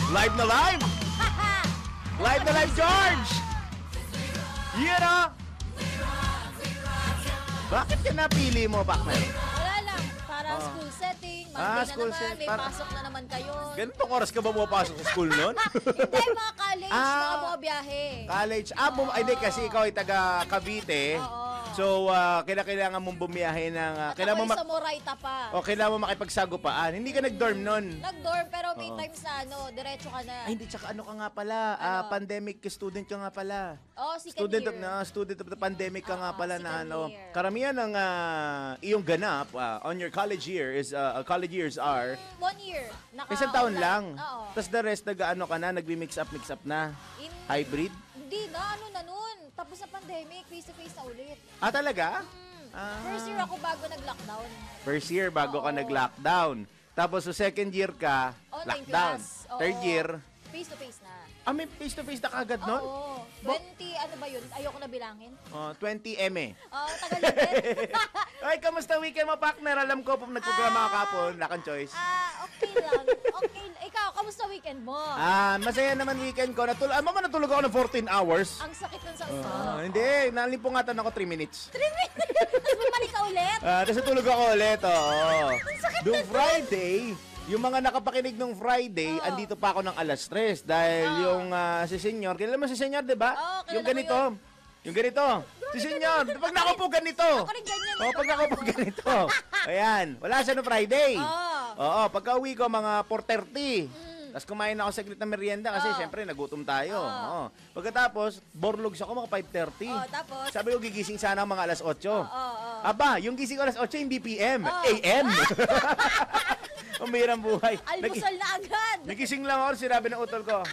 Live na live! Live na live, George! Yan o! Bakit ka napili mo, partner? Wala lang. Para school setting. Monday na school naman. May para- pasok na naman kayo. Ganitong oras ka ba pumapasok sa school nun? Hindi, mga college. Mga mga biyahe. College. Ay, di, kasi ikaw ay taga Cavite. Oo. So, kailangan mong bumiyahe ng... At kailangan mo ako'y sa Moraita pa. kailangan mo makipagsagupaan. Hindi ka nag-dorm nun. Nag-dorm, pero may times na diretso ka na. Ay, hindi. Tsaka ano ka nga pala. Pandemic student ka nga pala. Oh, second Student year. student of the pandemic ka nga pala na second ano. year. Karamihan ng iyong ganap on your college year is college years are 1 year. isang taon lang. Oo. Tapos the rest nag-ano ka na, nagbi-mix up na. Hybrid? Hindi na, ano na nun. Tapos na pandemic, face-to-face na ulit. Ah, talaga? First year ako bago nag-lockdown. First year bago ka Oo. nag-lockdown. Tapos so second year ka, Online lockdown. class. Oo. Third year, Face-to-face na. may face-to-face na kagad nun? Oo. 20, ano ba yun? Ayoko na bilangin. 20 ME. Oo, tagal na din. Ay, kamusta weekend mo, partner? Alam ko, nagprograma ka kapon, lakang choice. Okay lang. Okay. Ikaw, kamusta weekend mo? Masaya naman weekend ko. Natulog ako ng 14 hours. Ang sakit nun sa ulo. Hindi, nalimpungatan ako 3 minutes. 3 minutes. Tapos bumalik ka ulit. Tapos tulog ako ulit, oo. sakit Noong Friday, yung mga nakapakinig nung Friday, andito pa ako ng alas 3 dahil yung si Senyor, kilala mo si Senyor, di ba? Oo, kilala Yung ko ganito. Yung ganito. Si Senyor, pag nakaupo ganito. Ako rin ganyan. Pag nakaupo ganito. Ayan, wala siya no Friday. Oo. Oo, pagka uwi ko mga 4:30. Tapos kumain ako saglit na merienda kasi syempre nagutom tayo. Oo. Pagkatapos, borlogs ako mga 5:30. Tapos? Sabi ko gigising sana mga alas 8. Oo. Aba, yung gising ko alas 8 hindi PM, AM. Umirang buhay. Almusal na agad. Nagising lang ako, sinabi ng utol ko,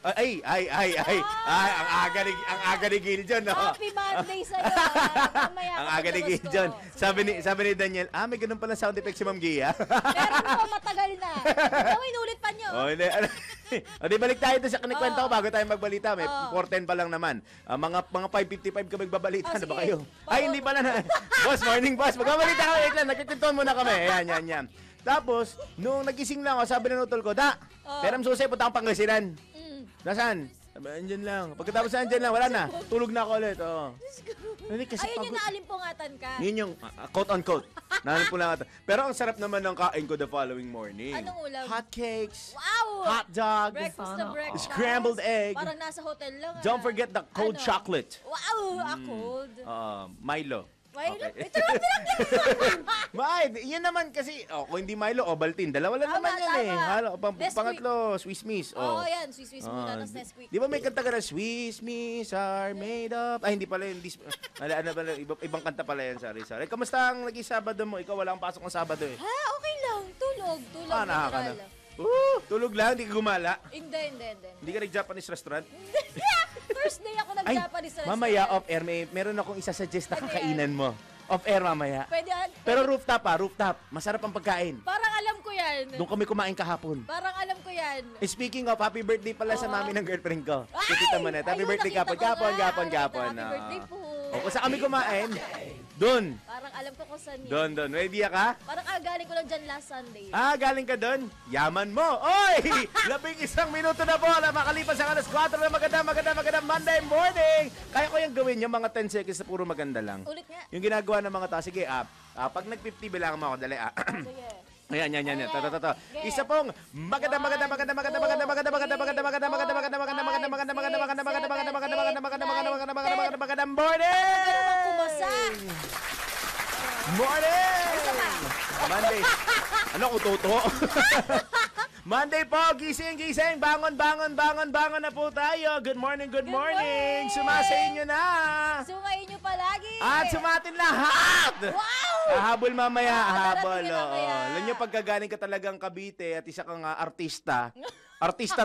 ay, ang aga ni Gil dyan, no? Happy Monday sa'yo. Mamaya Ang ako aga ni Gil gusto. dyan. Sige. Sabi ni Daniel, may ganun pala sound effect si Ma'am Gia. Meron po, matagal na. Ikaw, inulit pa nyo. Oh, hindi. O, di balik tayo doon sa kinikwento ko bago tayo magbalita. May 4:10 pa lang naman. Mga 5:55 kami magbabalita. Ano ba sige. kayo? Ay, hindi pala na. Boss, morning boss. Magbabalita kami. Wait lang, nagkikintuan muna kami. Yan. Tapos, nung nagising lang ako, sabi ng utol ko, Peram Susi, punta akong Pangasinan. Nasaan? Sabi, andyan lang. Pagkatapos andyan lang, wala na. Tulog na ako ulit. Oo. Hindi, kasi Ayun yung pagod. naalimpungatan ka. Yun yung quote-unquote. Nalimpungatan. Pero ang sarap naman ng kain ko the following morning. Anong ulam? Hot cakes. Wow! Hot dog. Breakfast na breakfast. Scrambled egg. Parang nasa hotel lang. Don't forget the cold Ano? chocolate. Wow! Cold. Milo. Milo? Okay. Ito naman Yun naman kasi, kung hindi Milo, Ovaltine. Dalawa lang Tama, naman yan eh. tama. Nesquik. Pangatlo, Swiss Miss. Oo, yan. Swiss muna, tapos Nesquik. Di ba may kanta ka na, Swiss Miss are made up. Ay, hindi pala yun. Ano pala, ibang kanta pala yan. Sorry. Kamusta ang naging Sabado mo? Ikaw wala kang pasok ng Sabado eh. Ha? Okay lang. Tulog. Nakaka literal. na. Tulog lang, hindi ka gumala. Hindi. Hindi ka nag-Japanese restaurant. First day ako nag-Japanese restaurant. Mamaya off-air, meron akong isasuggest na kakainan mo. Off-air mamaya. Pwede. Pero rooftop. Masarap ang pagkain. Parang alam ko yan. Doon kami kumain kahapon. Parang alam ko yan. Speaking of, happy birthday pala sa mami ng girlfriend ko. Ay! Kita mo na. Happy Ayun, birthday nakita ko kapon. nga. Kapon. Happy birthday po. Kung saan kami kumain? Doon. Parang alam ko kung saan yun. Doon. May idea ka? Parang galing ko lang dyan last Sunday. Galing ka doon? Yaman mo. Oy! 11 minuto na po. Makalipas ang alas 4 na maganda Monday morning. Kaya ko yung gawin yung mga 10 seconds na puro maganda lang. Ulit nga. Yung ginagawa ng mga tao. Sige, pag nag-50 bilangan mo ako. Dali, Sige. Ayan. Ito. Isa pong maganda morning! Kumasa. Morning! Monday. Ano, uto-uto? Monday po, gising. Bangon na po tayo. Good morning. morning. Sumasayin nyo na. Sumayin nyo palagi. At sumatin lahat. Wow! Habol mamaya, habol. darating na mamaya. Alam nyo, pagkagaling ka talagang Cavite at isa kang artista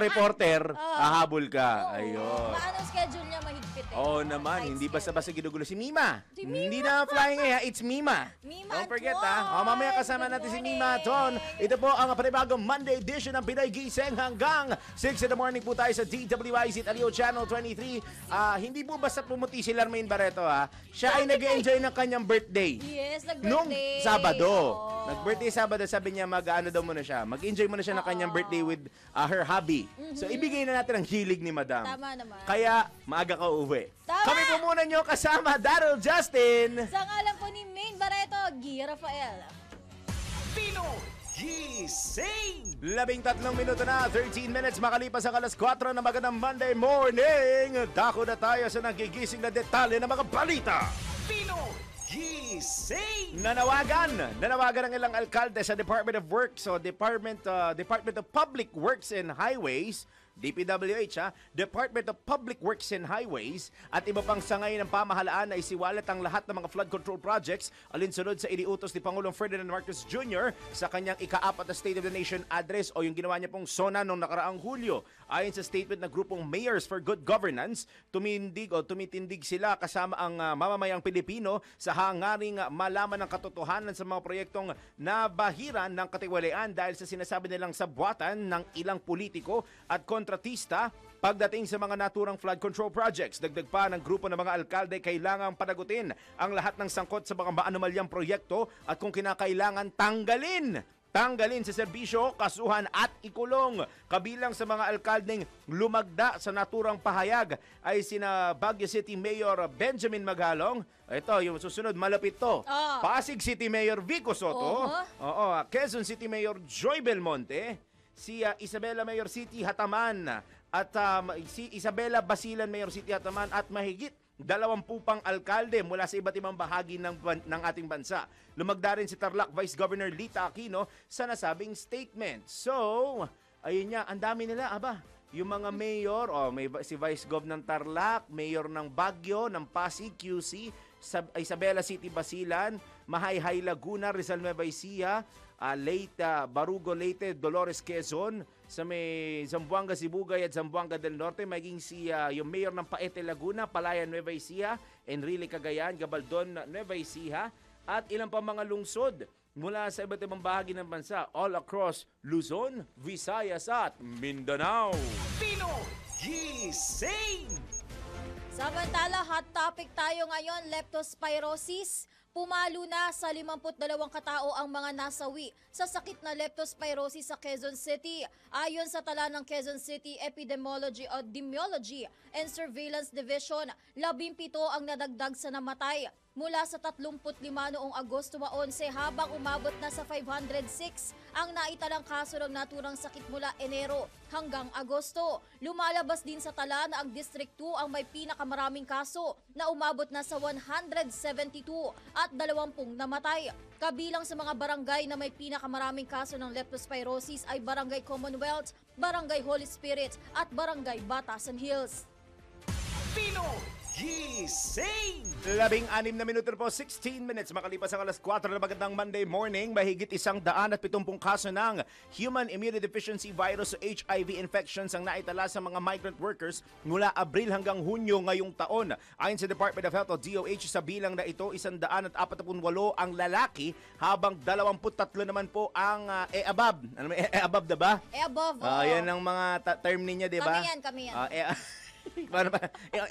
reporter, hahabol ka. Ayun. Paano schedule niya mahigpit? mahigpit eh. Oo naman, Tight hindi scale. basta-basta ginugulo si Mima. Si Mima. Hindi na flying eh, it's Mima. Mima Don't forget Antoine. mamaya kasama Good natin si morning. Mima Ton. Ito po ang panibagong Monday edition ng Pinoy Gising hanggang 6 in the morning po tayo sa DWIZ Alio Channel 23. Hindi po basta pumuti si Larmaine Barreto Siya ay nag-enjoy ng kanyang birthday. Yes, nag-birthday. Nung Sabado. Oo. Nag-birthday Sabado, sabi niya mag-ano daw muna siya. Mag-enjoy muna siya ng kanyang birthday with her hobby. So ibigay na natin ang hilig ni Madam. Tama naman. Kaya maaga ka uwi. Tama! Kami po muna nyo kasama, Daryl Justin. Sa ngalan po ni Maine Barreto, Gia Rafael. Pinoy Gising! 13 minuto na, 13 minutes makalipas ang alas 4 na magandang Monday morning. Dako na tayo sa nagigising na detalye ng mga balita. Pinoy Gising! Nanawagan ang ilang alkalde sa Department of Works o Department of Public Works and Highways, DPWH, Department of Public Works and Highways at iba pang sangay ng pamahalaan na isiwalat ang lahat ng mga flood control projects alinsunod sa iniutos ni Pangulong Ferdinand Marcos Jr. sa kanyang ika-4 na State of the Nation address o yung ginawa niya pong SONA noong nakaraang Hulyo. Ayon sa statement ng grupong Mayors for Good Governance, tumitindig sila kasama ang mamamayang Pilipino sa hangaring malaman ang katotohanan sa mga proyektong nabahiran ng katiwalian dahil sa sinasabi nilang sabwatan ng ilang politiko at kontratista pagdating sa mga naturang flood control projects. Dagdag pa ng grupo ng mga alkalde, kailangang panagutin ang lahat ng sangkot sa mga maanomalyang proyekto at kung kinakailangan tanggalin sa serbisyo, kasuhan at ikulong. Kabilang sa mga alkaldeng lumagda sa naturang pahayag ay sina Baguio City Mayor Benjamin Magalong. Ito, yung susunod, malapit to. Pasig City Mayor Vico Soto. Quezon City Mayor Joy Belmonte. Si Isabela Mayor City Hataman. At si Isabela Basilan Mayor City Hataman at mahigit 20 pang alkalde mula sa iba't ibang bahagi ng ating bansa. Lumagda rin si Tarlac Vice Governor Lita Aquino sa nasabing statement. So, ayun nga, ang dami nila, yung mga mayor, may si Vice Gov ng Tarlac, Mayor ng Baguio, ng Pasig, QC, Isabela City Basilan, Mahayhay Laguna, Rizal Nueva Ecija, Barugo Leyte, Dolores Quezon, sa may Zamboanga Sibugay at Zamboanga del Norte, maging yung mayor ng Paete Laguna, Palayan Nueva Ecija, Enrile Cagayan, Gabaldon Nueva Ecija, at ilang pa mga lungsod mula sa iba't ibang bahagi ng bansa all across Luzon, Visayas at Mindanao. Pinoy Gising! Samantala, hot topic tayo ngayon, leptospirosis. Pumalo na sa 52 katao ang mga nasawi sa sakit na leptospirosis sa Quezon City. Ayon sa tala ng Quezon City Epidemiology and Surveillance Division, 17 ang nadagdag sa namatay mula sa 35 noong Agosto 11 habang umabot na sa 506 ang naitalang kaso ng naturang sakit mula Enero hanggang Agosto. Lumalabas din sa tala na ang District 2 ang may pinakamaraming kaso na umabot na sa 172 at 20 namatay. Kabilang sa mga barangay na may pinakamaraming kaso ng leptospirosis ay Barangay Commonwealth, Barangay Holy Spirit at Barangay Batasan Hills. Pinoy Gising! 16 na minuto po, 16 minutes makalipas ang alas 4 na magandang Monday morning. Mahigit 170 kaso ng Human Immunodeficiency Virus o HIV infections ang naitala sa mga migrant workers mula Abril hanggang Hunyo ngayong taon. Ayon sa Department of Health o DOH, sa bilang na ito, 148 ang lalaki habang 23 naman po ang above. Ano above na ba? Above. Yan ang mga term niya, di ba? Kami yan.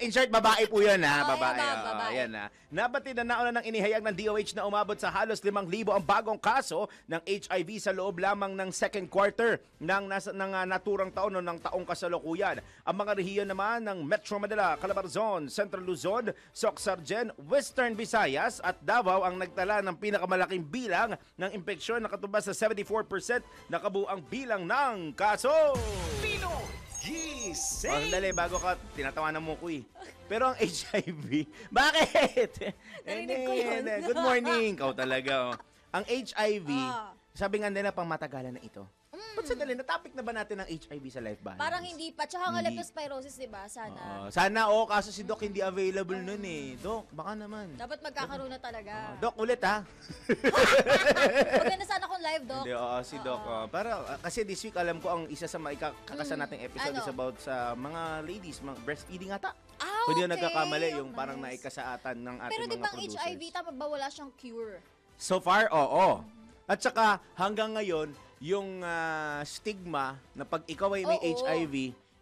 In short, babae po yun, ha? Babae. Babae. Yan, ha? Nabatid na nauna ng inihayag ng DOH na umabot sa halos 5,000 ang bagong kaso ng HIV sa loob lamang ng second quarter ng naturang taon o ng taong kasalukuyan. Ang mga rehiyon naman ng Metro Manila, Calabarzon, Central Luzon, Soc-Sargen, Western Visayas at Davao ang nagtala ng pinakamalaking bilang ng impeksyon na katubas sa 74% na kabuang bilang ng kaso. Pinoy Gising! Dali, bago ka, tinatawanan mo ko eh. Pero ang HIV, bakit? Narinig ko yun. Good morning. Ikaw talaga. Ang HIV, sabi nga nila pang matagalan na ito. Ba't sandali, na-topic na ba natin ang HIV sa Life Balance? Parang hindi pa. Tsaka nga Hindi. leptospirosis, di ba? Sana. Sana, kaso si Doc hindi available nun eh. Doc, baka naman. Dapat magkakaroon na talaga. Doc, ulit ha. Maganda sana kung live, Doc. Hindi, si Doc. Kasi this week, alam ko ang isa sa kakasa nating episode Ano? is about sa mga ladies, mga breastfeeding ata. Kung di okay. nagkakamali, yung Nice. parang naikasaatan ng ating Pero di mga bang producers. HIV, tama ba wala siyang cure? So far, oo. At saka hanggang ngayon, yung stigma na pag ikaw ay may Oo. HIV,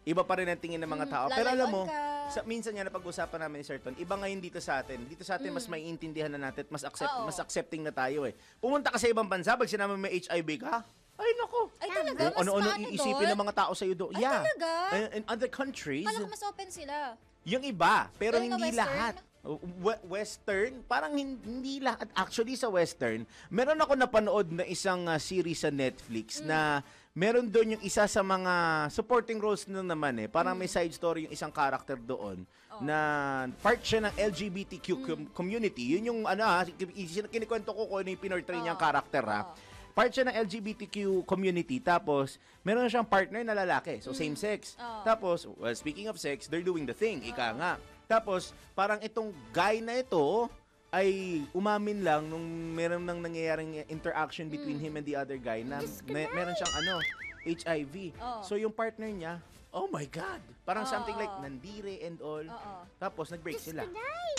iba pa rin ang tingin ng mga tao. Pero alam mo, lalayuan ka. minsan nga napag-usapan namin ni Sir Ton, iba ngayon dito sa atin. Dito sa atin, mas maiintindihan na natin at Oo. mas accepting na tayo eh. Pumunta ka sa ibang bansa, pag sinabi mo may HIV ka, ay nako. Ay talaga, Kung mas ano-ano maano iisipin doon? ng mga tao sa'yo doon. Ay, Yeah. talaga? In other countries, Kala ko mas open sila. yung iba, pero Yung hindi Western? lahat. Western, parang hindi lahat. Actually, sa Western, meron ako napanood na isang series sa Netflix na meron doon yung isa sa mga supporting roles na naman eh. Parang may side story yung isang character doon na part siya ng LGBTQ community. Yun yung kinikwento ko kung ano yung pinortray niyang character ha. Part siya ng LGBTQ community, tapos meron siyang partner na lalaki, so same sex. Tapos, well, speaking of sex, they're doing the thing, ika nga. Tapos, parang itong guy na ito ay umamin lang nung meron nang nangyayaring interaction between him and the other guy na meron siyang HIV. So yung partner niya, oh my God, parang something like nandire and all. Tapos nag-break sila.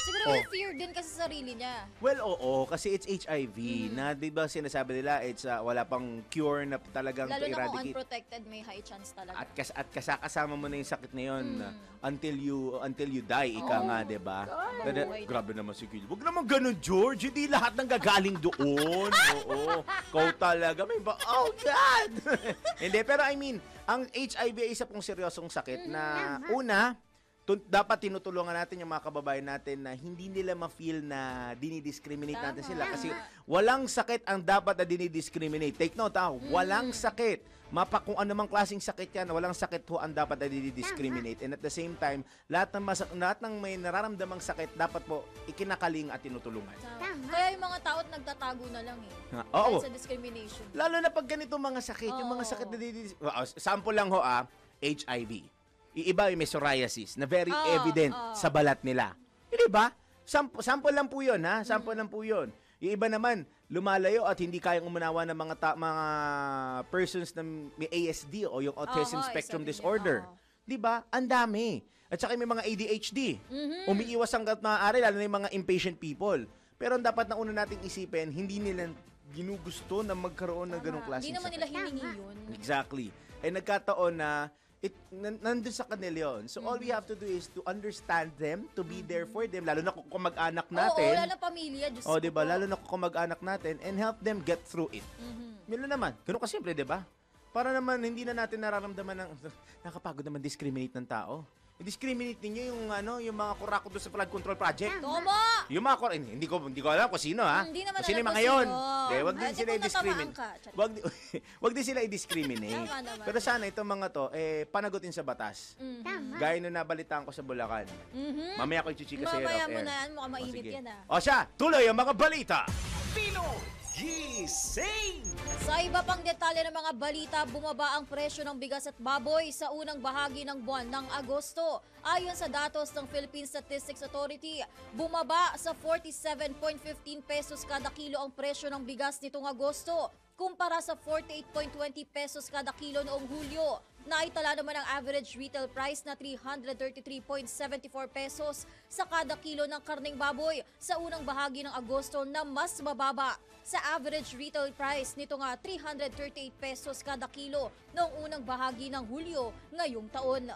Siguro may fear din kasi sa sarili niya. Well, oo, kasi it's HIV na 'di ba sinasabi nila it's wala pang cure na talagang Lalo to na kung eradicate. unprotected, may high chance talaga. At kasama mo na yung sakit na yun until you die, ika nga, 'di ba? Grabe naman si Gil. Huwag naman ganun, George. Hindi lahat ng gagaling doon. Oo. Kau talaga may oh God. Hindi, pero I mean, ang HIV ay isa pong seryosong sakit na una, dapat tinutulungan natin yung mga kababayan natin na hindi nila ma-feel na dinidiscriminate natin sila. Kasi walang sakit ang dapat na dinidiscriminate. Take note walang sakit. Kung anumang klaseng sakit yan, walang sakit ho ang dapat na dinidiscriminate. And at the same time, lahat ng may nararamdamang sakit, dapat po ikinakaling at tinutulungan. Kaya yung mga tao't nagtatago na lang eh. Oo. Dahil sa discrimination. Lalo na pag ganito mga sakit, yung mga sakit na sample lang ho HIV. Iba may psoriasis na very evident sa balat nila. Di ba? Sample lang po yun, ha? Sample lang po yun. Yung iba naman, lumalayo at hindi kayang umunawa ng mga persons na may ASD o yung Autism Spectrum Disorder. Di ba? Ang dami. At saka may mga ADHD. Umiiwas hanggat maaari, lalo na yung mga impatient people. Pero ang dapat na una nating isipin, hindi nila ginugusto na magkaroon ng ganong klaseng Hindi naman sakit. nila hiningi yun. Exactly. Ay nagkataon na nandun sa kanila yun. So all we have to do is to understand them, to be there for them, lalo na kung mag-anak natin. Oo, lalo na pamilya. Diyos ko diba? po. Lalo na kung mag-anak natin and help them get through it. Milo naman. Ganun kasimple, diba? Para naman hindi na natin nararamdaman ng nakapagod naman discriminate ng tao. I-discriminate ninyo yung mga kurako doon sa flood control project. Tama! Yung mga hindi ko alam kung sino ha. Hindi naman Kung sino alam yung mga kung yun. sino. Wag din Di sila kung i-discriminate. natamaan ka. Wag din sila i-discriminate. Tama naman. Pero sana itong mga to panagutin sa batas. Gaya nung nabalitaan ko sa Bulacan. Mamaya ko i-chichika sa Mamaya off mo air. na yan. Mukhang mainit sige. yan O siya, tuloy ang mga balita. Pino Gising! Sa iba pang detalye ng mga balita, bumaba ang presyo ng bigas at baboy sa unang bahagi ng buwan ng Agosto. Ayon sa datos ng Philippine Statistics Authority, bumaba sa 47.15 pesos kada kilo ang presyo ng bigas nitong Agosto, kumpara sa 48.20 pesos kada kilo noong Hulyo. Naitala naman ang average retail price na 333.74 pesos sa kada kilo ng karneng baboy sa unang bahagi ng Agosto na mas mababa sa average retail price nito nga 338 pesos kada kilo noong unang bahagi ng Hulyo ngayong taon.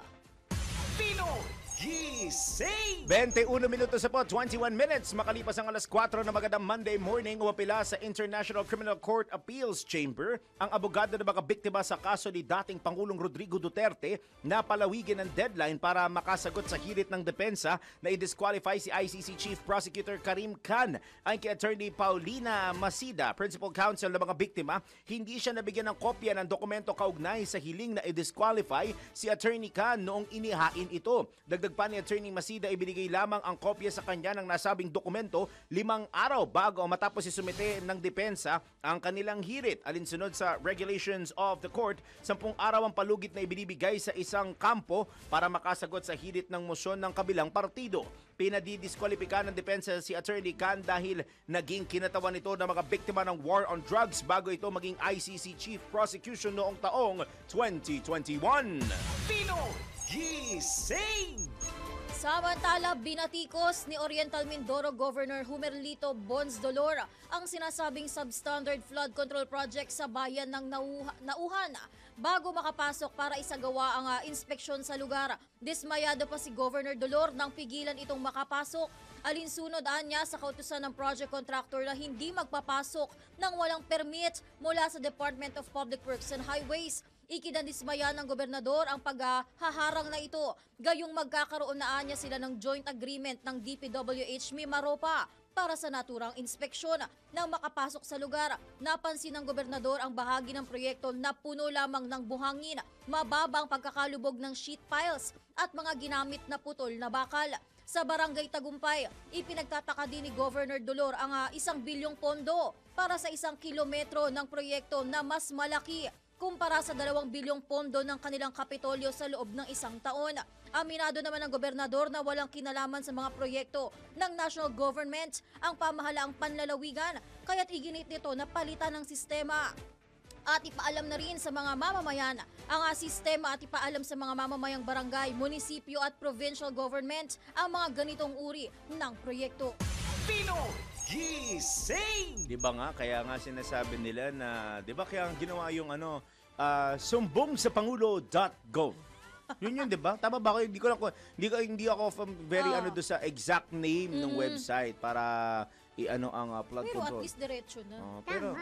Pino Gising! 21 minutos sa po, 21 minutes makalipas ang alas 4 na magandang Monday morning, umapila sa International Criminal Court Appeals Chamber ang abogado na mga biktima sa kaso ni dating Pangulong Rodrigo Duterte na palawigin ang deadline para makasagot sa hirit ng depensa na i-disqualify si ICC Chief Prosecutor Karim Khan. Ayon kay Attorney Paulina Masida, Principal Counsel ng mga biktima, hindi siya nabigyan ng kopya ng dokumento kaugnay sa hiling na i-disqualify si Attorney Khan noong inihain ito. Dagdag pa ni Attorney Masida, ibinigay lamang ang kopya sa kanya ng nasabing dokumento 5 araw bago matapos isumite ng depensa ang kanilang hirit. Alinsunod sa regulations of the court, 10 araw ang palugit na ibinibigay sa isang kampo para makasagot sa hirit ng mosyon ng kabilang partido. Pinadidiskwalipika ng depensa si Attorney Khan dahil naging kinatawan nito ng mga biktima ng war on drugs bago ito maging ICC Chief Prosecution noong taong 2021. Pino Gising! Samantala, binatikos ni Oriental Mindoro Governor Humerlito Bons Dolor ang sinasabing substandard flood control project sa bayan ng Nauhan bago makapasok para isagawa ang inspeksyon sa lugar. Dismayado pa si Governor Dolor nang pigilan itong makapasok. Alinsunod niya sa kautusan ng project contractor na hindi magpapasok nang walang permit mula sa Department of Public Works and Highways. Ikinadismaya ng gobernador ang paghaharang na ito. Gayong magkakaroon na anya sila ng joint agreement ng DPWH Mimaropa para sa naturang inspeksyon. Nang makapasok sa lugar, napansin ng gobernador ang bahagi ng proyekto na puno lamang ng buhangin, mababang pagkakalubog ng sheet piles at mga ginamit na putol na bakal. Sa Barangay Tagumpay, ipinagtataka din ni Governor Dolor ang 1 bilyong pondo para sa 1 kilometro ng proyekto na mas malaki kumpara sa 2 bilyong pondo ng kanilang kapitolyo sa loob ng 1 taon. Aminado naman ng gobernador na walang kinalaman sa mga proyekto ng national government ang pamahalaang panlalawigan, kaya't iginit nito na palitan ng sistema. At ipaalam na rin sa mga mamamayan ang sistema at ipaalam sa mga mamamayang barangay, munisipyo at provincial government ang mga ganitong uri ng proyekto. Pinoy Gising! Di ba nga, kaya nga sinasabi nila na, di ba kaya ang ginawa yung sumbong sa pangulo.gov. Yun, di ba? Tama ba ako? Hindi ako very do sa exact name ng website para ang flood Pero control. at least diretso na. Pero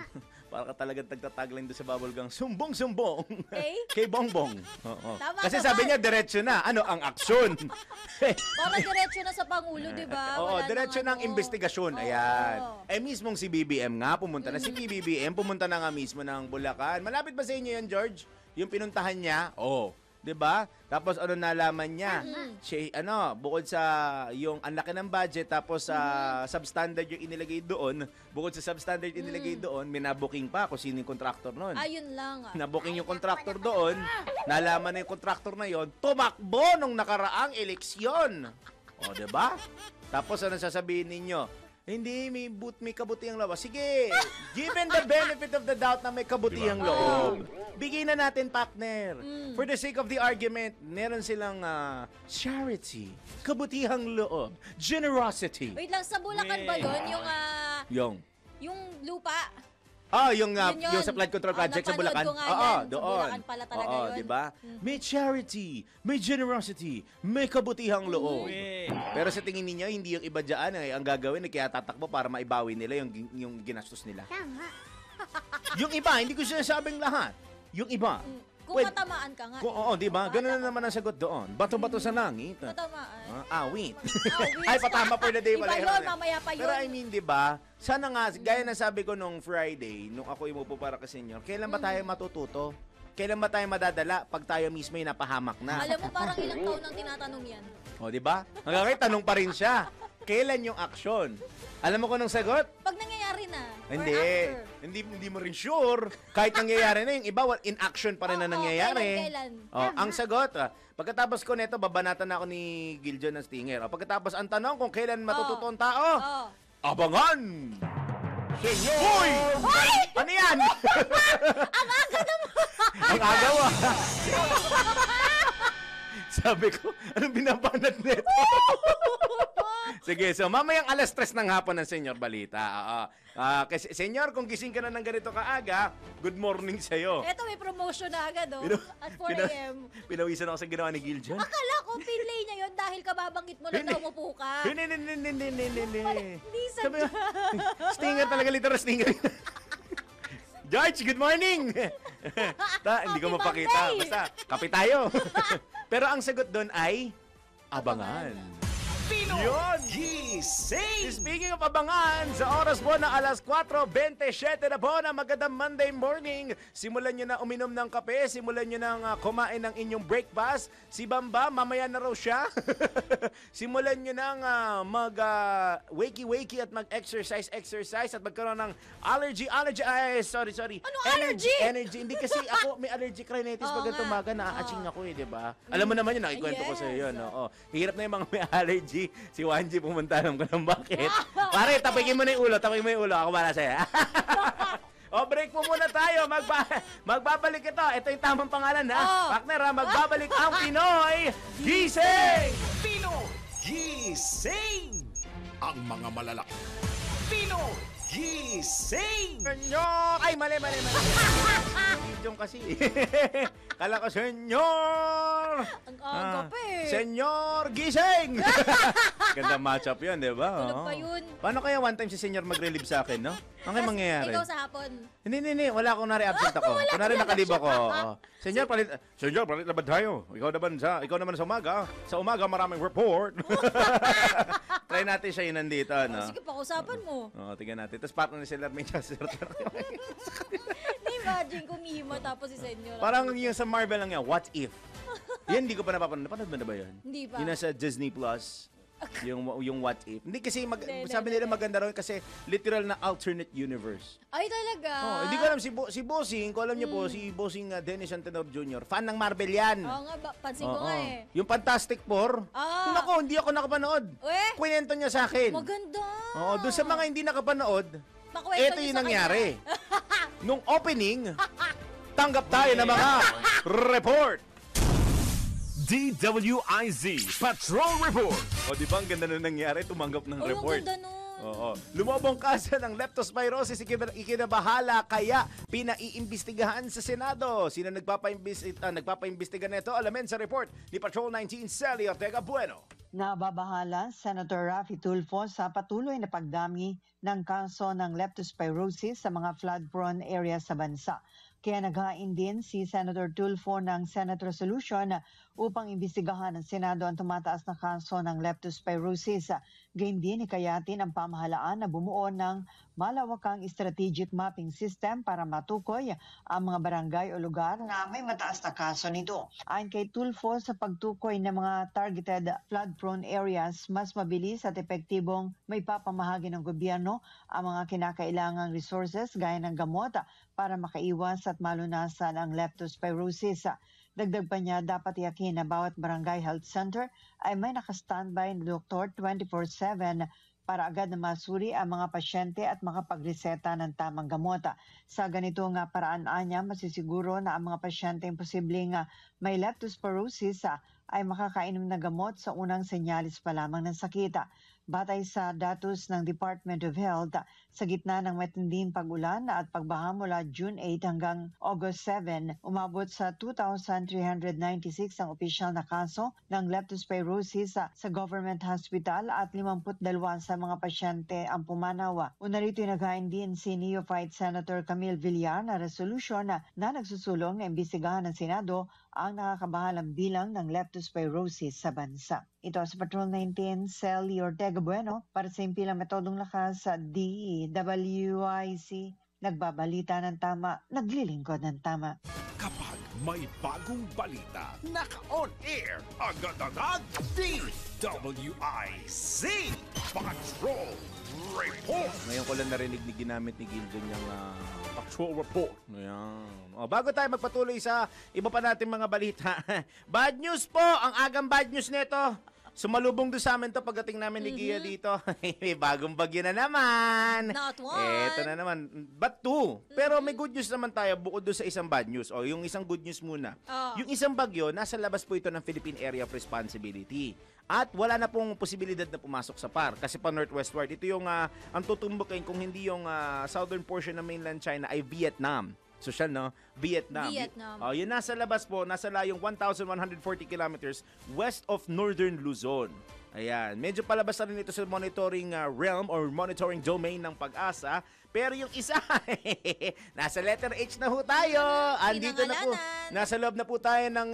para ka talagang tagtatagline doon sa bubble gang, sumbong-sumbong Eh? kay Bongbong. Oo. Tama Kasi naman. sabi niya, diretso na. Ano ang aksyon? Para diretso na sa Pangulo, di ba? Oo, Wala diretso nang ng investigasyon. Oo. Ayan. Mismong si BBM nga, pumunta na. Si PBBM, pumunta na nga mismo ng Bulacan. Malapit ba sa inyo yan, George? Yung pinuntahan niya? Oo. 'Di ba? Tapos nalaman niya? Bukod sa yung ang laki ng budget tapos substandard yung inilagay doon, bukod sa substandard inilagay doon, minabuking pa kung sino yung contractor noon. Ayun lang. Nabuking yung contractor doon, nalaman na yung contractor na yon, tumakbo nung nakaraang eleksyon. O, 'di ba? Tapos ano sasabihin ninyo? Hindi, may kabutihang loob. Sige, given the benefit of the doubt na may kabutihang loob, bigyan na natin, partner. For the sake of the argument, meron silang charity, kabutihang loob, generosity. Wait lang, sa Bulacan ba yun? Yung lupa? Yung Yun. sa flood control project sa Napanood Bulacan. ko nga yan. Sa Doon. Bulacan pala talaga yun. 'Di ba? May charity, may generosity, may kabutihang loob. Pero sa tingin niyo hindi yung iba diyan ang gagawin kaya tatakbo para maibawi nila yung ginastos nila. Tama. Yung iba, hindi ko sinasabing lahat. Yung iba. Kung matamaan ka nga. Oo, 'di ba? Ganun na naman ang sagot doon. Bato-bato sa langit. Matamaan. Awit. Awit. Ay, patama for the day Iba pala. yun, mamaya pa yun. Pero I mean, di ba? Sana nga, gaya na sabi ko nung Friday, nung ako imupo para ka senior, kailan ba tayo matututo? Kailan ba tayo madadala pag tayo mismo ay napahamak na? Alam mo, parang ilang taon nang tinatanong yan. O, di ba? Hanggang ngayon, tanong pa rin siya. Kailan yung aksyon? Alam mo kung anong sagot? Pag nangyayari na. or Hindi. after. Hindi mo rin sure. Kahit nangyayari na yung iba, in action pa rin na Oo, nangyayari. kailan? Ang sagot, pagkatapos ko nito, babanatan na ako ni Giljon ng Stinger. Pagkatapos, ang tanong kung kailan matututo ang tao, Oo. abangan! Senyor! Hoy! Ano yan? Ang aga naman! Ang aga mo. Sabi ko, anong binabanat nito? Sige, so mamayang 3:00 ng hapon ng Senyor Balita. Kasi, Senyor, kung gising ka na ng ganito kaaga, good morning sa'yo. Eto, may promotion na agad, oh. At 4 a.m. Pinawisan ako sa ginawa ni Giljon. Akala ko pinlay niya yun dahil kababanggit mo lang na umupo ka. Hindi. Hindi Sabi sadya. ko, Stinger talaga, literal Stinger. George, good morning! Hindi ko Happy mapakita. Monday! Basta, kape tayo. Pero ang sagot doon ay, abangan. Pinoy Yun! Gising! Speaking of abangan, sa oras po na 4:27 na po na magandang Monday morning. Simulan nyo na uminom ng kape, simulan nyo na kumain ng inyong breakfast. Si Bamba, mamaya na raw siya. Simulan nyo na mag-wakey-wakey at mag-exercise at magkaroon ng sorry. Ano allergy? Energy. Hindi kasi ako may allergic rhinitis Oo pag ganito nga. umaga, naa-aching ako di ba? Alam mo naman yun, nakikwento ko sa iyo, no? Oh, hirap na yung mga may allergy. Si Wanji pumunta alam ko ng bakit. Pare, tapikin mo na yung ulo. Ako para sa'yo. O, break mo muna tayo. Magbabalik ito. Ito yung tamang pangalan, ha? Oh. Partner, ha? Magbabalik ang Pinoy Gising! Pinoy Gising! Ang mga malalaki. Pinoy Gising! Senyor! Ay, mali. Yung kasi. Kala ko, senyor! Ang aga pa eh. Senyor gising! Ganda matchup yun, di ba? Tulog Oo. pa yun. Paano kaya one time si senyor mag-relieve sa akin, no? Ano kaya mangyayari? Ikaw sa hapon. Hindi. Wala akong nare-absent ako. Kunwari nakalib ako. Oo. Senyor, palit na ba tayo? Ikaw naman sa umaga. Sa umaga, maraming report. Try natin siya yun nandito, no? Sige, pakusapan mo. Oo, tingnan natin. Tapos partner ni Seller may chasser. Na-imagine kumihima tapos si Senyor. Parang yung sa Marvel lang yan, What If? Yan, hindi ko pa napapanood. Napanood mo na ba yun? Hindi pa. Yung nasa Disney Plus. yung What If. Hindi kasi, Hindi, sabi nila maganda rin kasi literal na alternate universe. Ay, talaga? Oh, hindi ko alam si Bossing, ko alam niyo po, si Bossing Dennis Antenor Jr. Fan ng Marvel yan. Oo nga, pansin ko Oo. nga eh. Yung Fantastic Four. Ah. Naku, hindi ako nakapanood. Eh? Kwento niya sa akin. Maganda. Oo, doon sa mga hindi nakapanood, Pakwento ito niyo yung sa nangyari. Nung opening, tanggap tayo ng mga report. DWIZ Patrol Report. O di ba ang ganda na nangyari, tumanggap ng Ay, ang report. ganda nun. Oo. Lumabong kaso ng leptospirosis ikinabahala kaya pinaiimbestigahan sa Senado. Sino nagpapaimbestiga nito? Alamin sa report ni Patrol 19 Sally Ortega Bueno. Nababahala Senator Raffy Tulfo sa patuloy na pagdami ng kaso ng leptospirosis sa mga flood-prone areas sa bansa. Kaya naghain din si Senator Tulfo ng Senate Resolution upang imbestigahan ng Senado ang tumataas na kaso ng leptospirosis. Gayun din hikayatin ang pamahalaan na bumuo ng malawakang strategic mapping system para matukoy ang mga barangay o lugar na may mataas na kaso nito. Ayon kay Tulfo, sa pagtukoy ng mga targeted flood-prone areas, mas mabilis at epektibong may papamahagi ng gobyerno ang mga kinakailangang resources gaya ng gamot para makaiwas at malunasan ang leptospirosis. Dagdag pa niya, dapat iyakin na bawat barangay health center ay may nakastandby na doktor 24/7 para agad na masuri ang mga pasyente at makapagreseta ng tamang gamot. Sa ganito nga paraan niya, masisiguro na ang mga pasyente ang posibleng may leptospirosis ay makakainom na gamot sa unang senyalis pa lamang ng sakit. Batay sa datos ng Department of Health, sa gitna ng matinding pag-ulan at pagbaha mula June 8 hanggang August 7, umabot sa 2,396 ang opisyal na kaso ng leptospirosis sa government hospital at 52 sa mga pasyente ang pumanaw. Una rito naghain din si Neophyte Senator Camille Villar na resolusyon na nagsusulong na imbestigahan ng Senado ang nakakabahalang bilang ng leptospirosis sa bansa. Ito sa Patrol 19, Sally Ortega Bueno para sa impilang metodong lakas sa DWIC. Nagbabalita ng tama, naglilingkod ng tama. Kapag may bagong balita, naka-on air, agad-agad, DWIZ Patrol Report. Ngayon ko lang narinig ni ginamit ni Gildan yung Patrol Report. Ayan. O, bago tayo magpatuloy sa iba pa natin mga balita, bad news po, ang agang bad news nito. Sumalubong doon sa amin to pagdating namin ni Gia dito. May bagong bagyo na naman. Not one. Eto na naman. But two. Pero may good news naman tayo bukod doon sa isang bad news. O, yung isang good news muna. Oh. Yung isang bagyo, nasa labas po ito ng Philippine Area of Responsibility. At wala na pong posibilidad na pumasok sa PAR. Kasi pa northwestward, ito yung ang tutumbukin kung hindi yung southern portion ng mainland China ay Vietnam. Social, no? Vietnam. Yun nasa labas po, nasa layong 1,140 kilometers west of northern Luzon. Ayan. Medyo palabas na rin ito sa monitoring realm or monitoring domain ng Pag-asa. Pero yung isa, nasa letter H na ho tayo. Andito na po. Nasa loob na po tayo ng,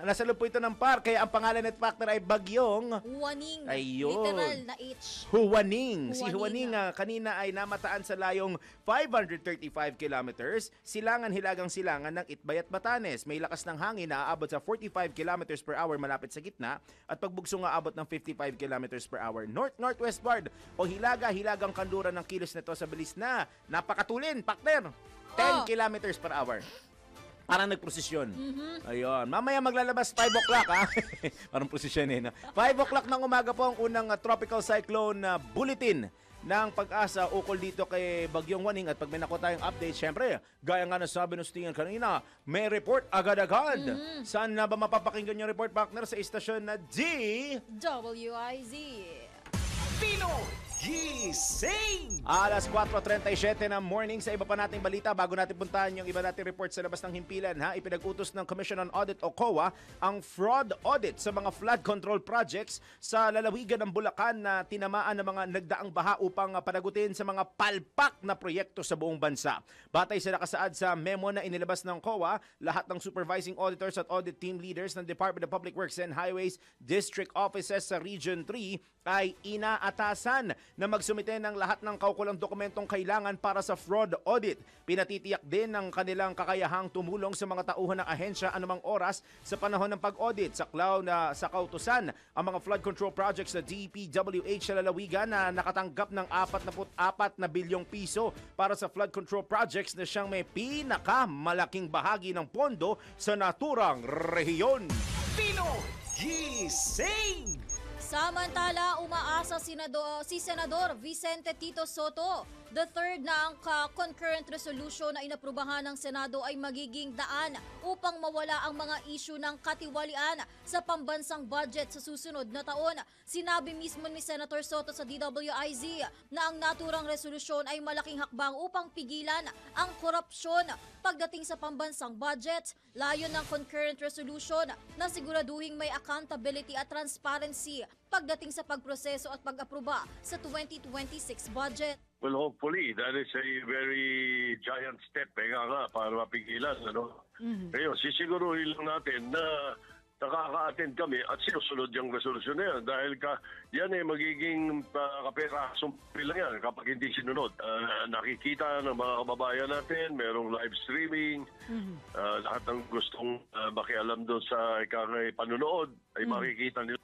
nasa loob po ito ng PAR. Kaya ang pangalan at factor ay Bagyong Huaning. Ayun. Literal na H. Huaning. Si Huaning, Huaning kanina ay namataan sa layong 535 kilometers, silangan-hilagang silangan ng Itbay at Batanes. May lakas ng hangin na aabot sa 45 kilometers per hour malapit sa gitna at pagbugsong aabot ng 55 kilometers per hour north-northwestward o hilagang kanluran ng kilos nito sa bilis na napakatulin, partner. 10 kilometers per hour. Parang nagprosesyon. Ayun. Mamaya maglalabas 5 o'clock, ha? Parang prosesyon eh. No? 5 o'clock ng umaga po ang unang tropical cyclone bulletin ng Pag-asa ukol dito kay Bagyong Waning. At pag may nakuha tayong update, syempre, gaya nga na sabi ng Stingan kanina, may report agad-agad. Saan na ba mapapakinggan yung report, partner? Sa istasyon na WIZ. Pinoy Gising! Alas 4:37 ng morning. Sa iba pa nating balita, bago natin puntahan yung iba nating report sa labas ng himpilan, ipinag-utos ng Commission on Audit o COA ang fraud audit sa mga flood control projects sa lalawigan ng Bulacan na tinamaan ng mga nagdaang baha upang panagutin sa mga palpak na proyekto sa buong bansa. Batay sa nakasaad sa memo na inilabas ng COA, lahat ng supervising auditors at audit team leaders ng Department of Public Works and Highways District Offices sa Region 3 ay inaatasan na magsumite ng lahat ng kaukulang dokumentong kailangan para sa fraud audit. Pinatitiyak din ng kanilang kakayahang tumulong sa mga tauhan ng ahensya anumang oras sa panahon ng pag-audit. Saklaw na sa kautusan ang mga flood control projects sa DPWH sa lalawigan na nakatanggap ng 44 na bilyong piso para sa flood control projects na siyang may pinakamalaking bahagi ng pondo sa naturang rehiyon. Pinoy Gising! Samantala, umaasa si Senador Vicente Tito Soto, the third na ang concurrent resolution na inaprubahan ng Senado ay magiging daan upang mawala ang mga issue ng katiwalian sa pambansang budget sa susunod na taon. Sinabi mismo ni Senator Soto sa DWIZ na ang naturang resolusyon ay malaking hakbang upang pigilan ang korupsyon pagdating sa pambansang budget. Layon ng concurrent resolution na siguraduhing may accountability at transparency pagdating sa pagproseso at pag-aproba sa 2026 budget. Well, hopefully, that is a very giant step para mapigilan. Ngayon, sisiguruhin lang natin na nakaka-attend kami at sinusunod yung resolusyon na yan dahil yan ay magiging kapera lang yan kapag hindi sinunod. Nakikita ng mga kababayan natin, merong live streaming, lahat ng gustong makialam doon sa panunood ay makikita nila.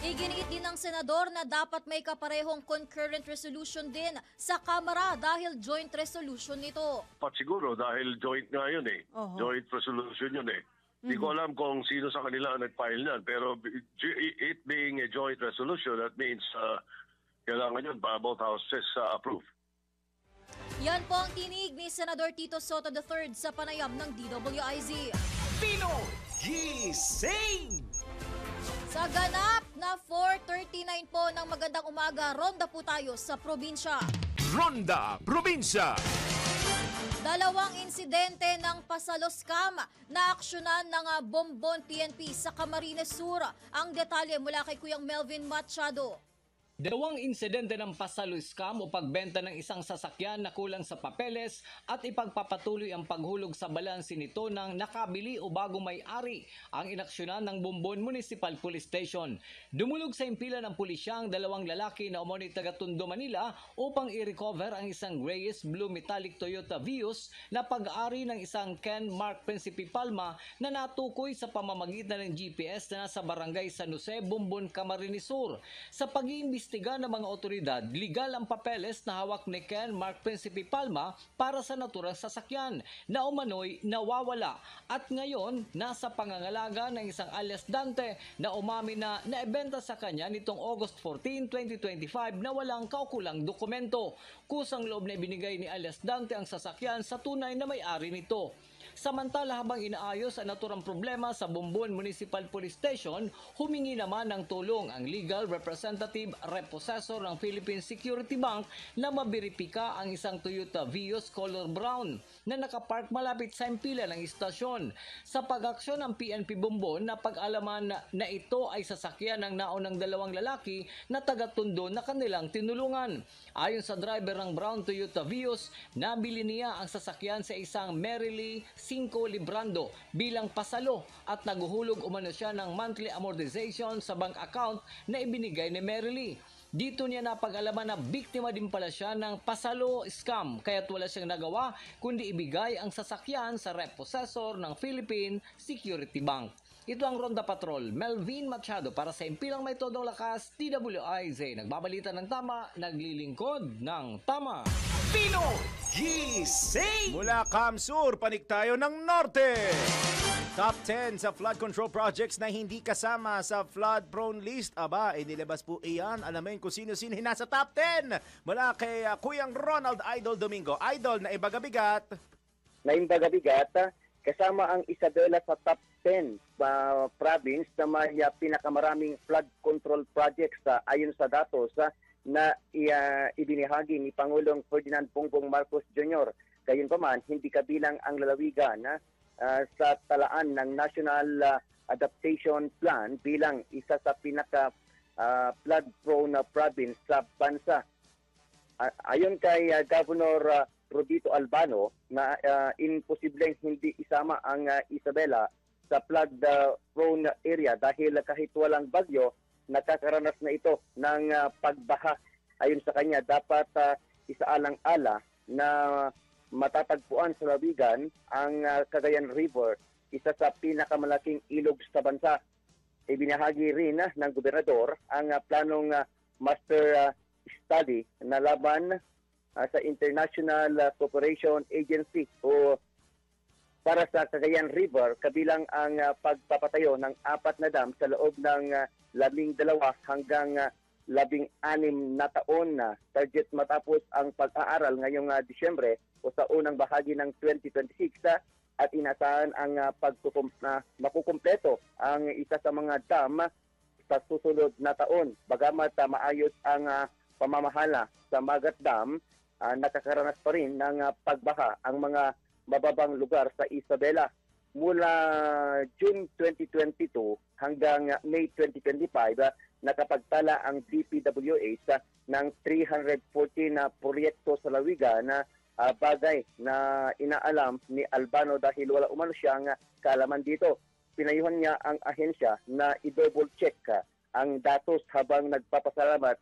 Iginiit din ng senador na dapat may kaparehong concurrent resolution din sa Kamara dahil joint resolution nito. Siguro dahil joint nga yun Joint resolution yun Hindi ko alam kung sino sa kanila ang nag-file niyan. Pero it being a joint resolution, that means kailangan yun para both houses approve. Yan po ang tinig ni Senador Tito Soto III sa panayam ng DWIZ. Pinoy Gising! Sa ganap na 4:39 po ng magandang umaga, ronda po tayo sa probinsya. Ronda Probinsya. Dalawang insidente ng pasalo scam na aksyonan ng Bombon PNP sa Camarines Sur. Ang detalye mula kay Kuyang Melvin Machado. Dalawang insidente ng pasalo scam o pagbenta ng isang sasakyan na kulang sa papeles at ipagpapatuloy ang paghulog sa balanse nito ng nakabili o bagong may-ari ang inaksyonan ng Bombon Municipal Police Station. Dumulog sa impila ng pulisya ang dalawang lalaki na umano'y taga Tondo, Manila upang i-recover ang isang grayish blue metallic Toyota Vios na pag-ari ng isang Ken Mark Principe Palma na natukoy sa pamamagitan ng GPS na nasa barangay San Jose, Bombon, Camarines Sur. Sa pag-iimbestiga ng mga otoridad, legal ang papeles na hawak ni Ken Mark Principe Palma para sa naturang sasakyan na umano'y nawawala at ngayon nasa pangangalaga ng isang alias Dante na umamin na naibenta sa kanya nitong August 14, 2025 na walang kaukulang dokumento. Kusang loob na ibinigay ni alias Dante ang sasakyan sa tunay na may-ari nito. Samantala habang inaayos ang naturang problema sa Bombon Municipal Police Station, humingi naman ng tulong ang legal representative repossessor ng Philippine Security Bank na mabiripika ang isang Toyota Vios color brown na nakapark malapit sa impila ng istasyon. Sa pag-aksyon ng PNP Bombon na pag-alaman na ito ay sasakyan ng naunang dalawang lalaki na taga-Tondo na kanilang tinulungan. Ayon sa driver ng brown Toyota Vios, nabili niya ang sasakyan sa isang Merrily 5 Librando bilang pasalo at naguhulog umano siya ng monthly amortization sa bank account na ibinigay ni Merrily. Dito niya napag-alaman na biktima din pala siya ng pasalo scam kaya't wala siyang nagawa kundi ibigay ang sasakyan sa repossessor ng Philippine Security Bank. Ito ang Ronda Patrol, Melvin Machado para sa Impilang May Todong Lakas, DWIZ. Nagbabalita ng tama, naglilingkod ng tama. Pinoy Gising! Mula Kamsur, panik tayo ng Norte. Top 10 sa flood control projects na hindi kasama sa flood-prone list. Aba, inilabas po iyan. Alamin kung sino-sino nasa top 10. Mula kay Kuyang Ronald Idol Domingo. Idol na ibagabigat. Kasama ang Isabela sa top 10 province na may pinakamaraming flood control projects ayon sa datos na ibinahagi ni Pangulong Ferdinand Bongbong Marcos Jr. Gayunpaman, hindi kabilang ang lalawigan sa talaan ng National Adaptation Plan bilang isa sa pinaka flood-prone province sa bansa. Ayon kay Governor Rodito Albano na imposibleng hindi isama ang Isabela sa flood-prone area dahil kahit walang bagyo, nakakaranas na ito ng pagbaha. Ayon sa kanya, dapat isaalang-ala na matatagpuan sa lawigan ang Cagayan River, isa sa pinakamalaking ilog sa bansa. Ibinahagi rin ng gobernador ang planong master study na laban sa International Cooperation Agency o para sa Cagayan River, kabilang ang pagpapatayo ng 4 na dam sa loob ng 12 hanggang 16 na taon na target matapos ang pag-aaral ngayong Disyembre o sa unang bahagi ng 2026 at inasahan ang makukumpleto ang isa sa mga dam sa susunod na taon. Bagamat maayos ang pamamahala sa Magat Dam, nakakaranas pa rin ng pagbaha ang mga mababang lugar sa Isabela. Mula June 2022 hanggang May 2025, nakapagtala ang DPWH ng 314 na proyekto sa lawigan na bagay na inaalam ni Albano dahil wala umano siyang kaalaman dito. Pinayuhan niya ang ahensya na i-double check ang datos habang nagpapasalamat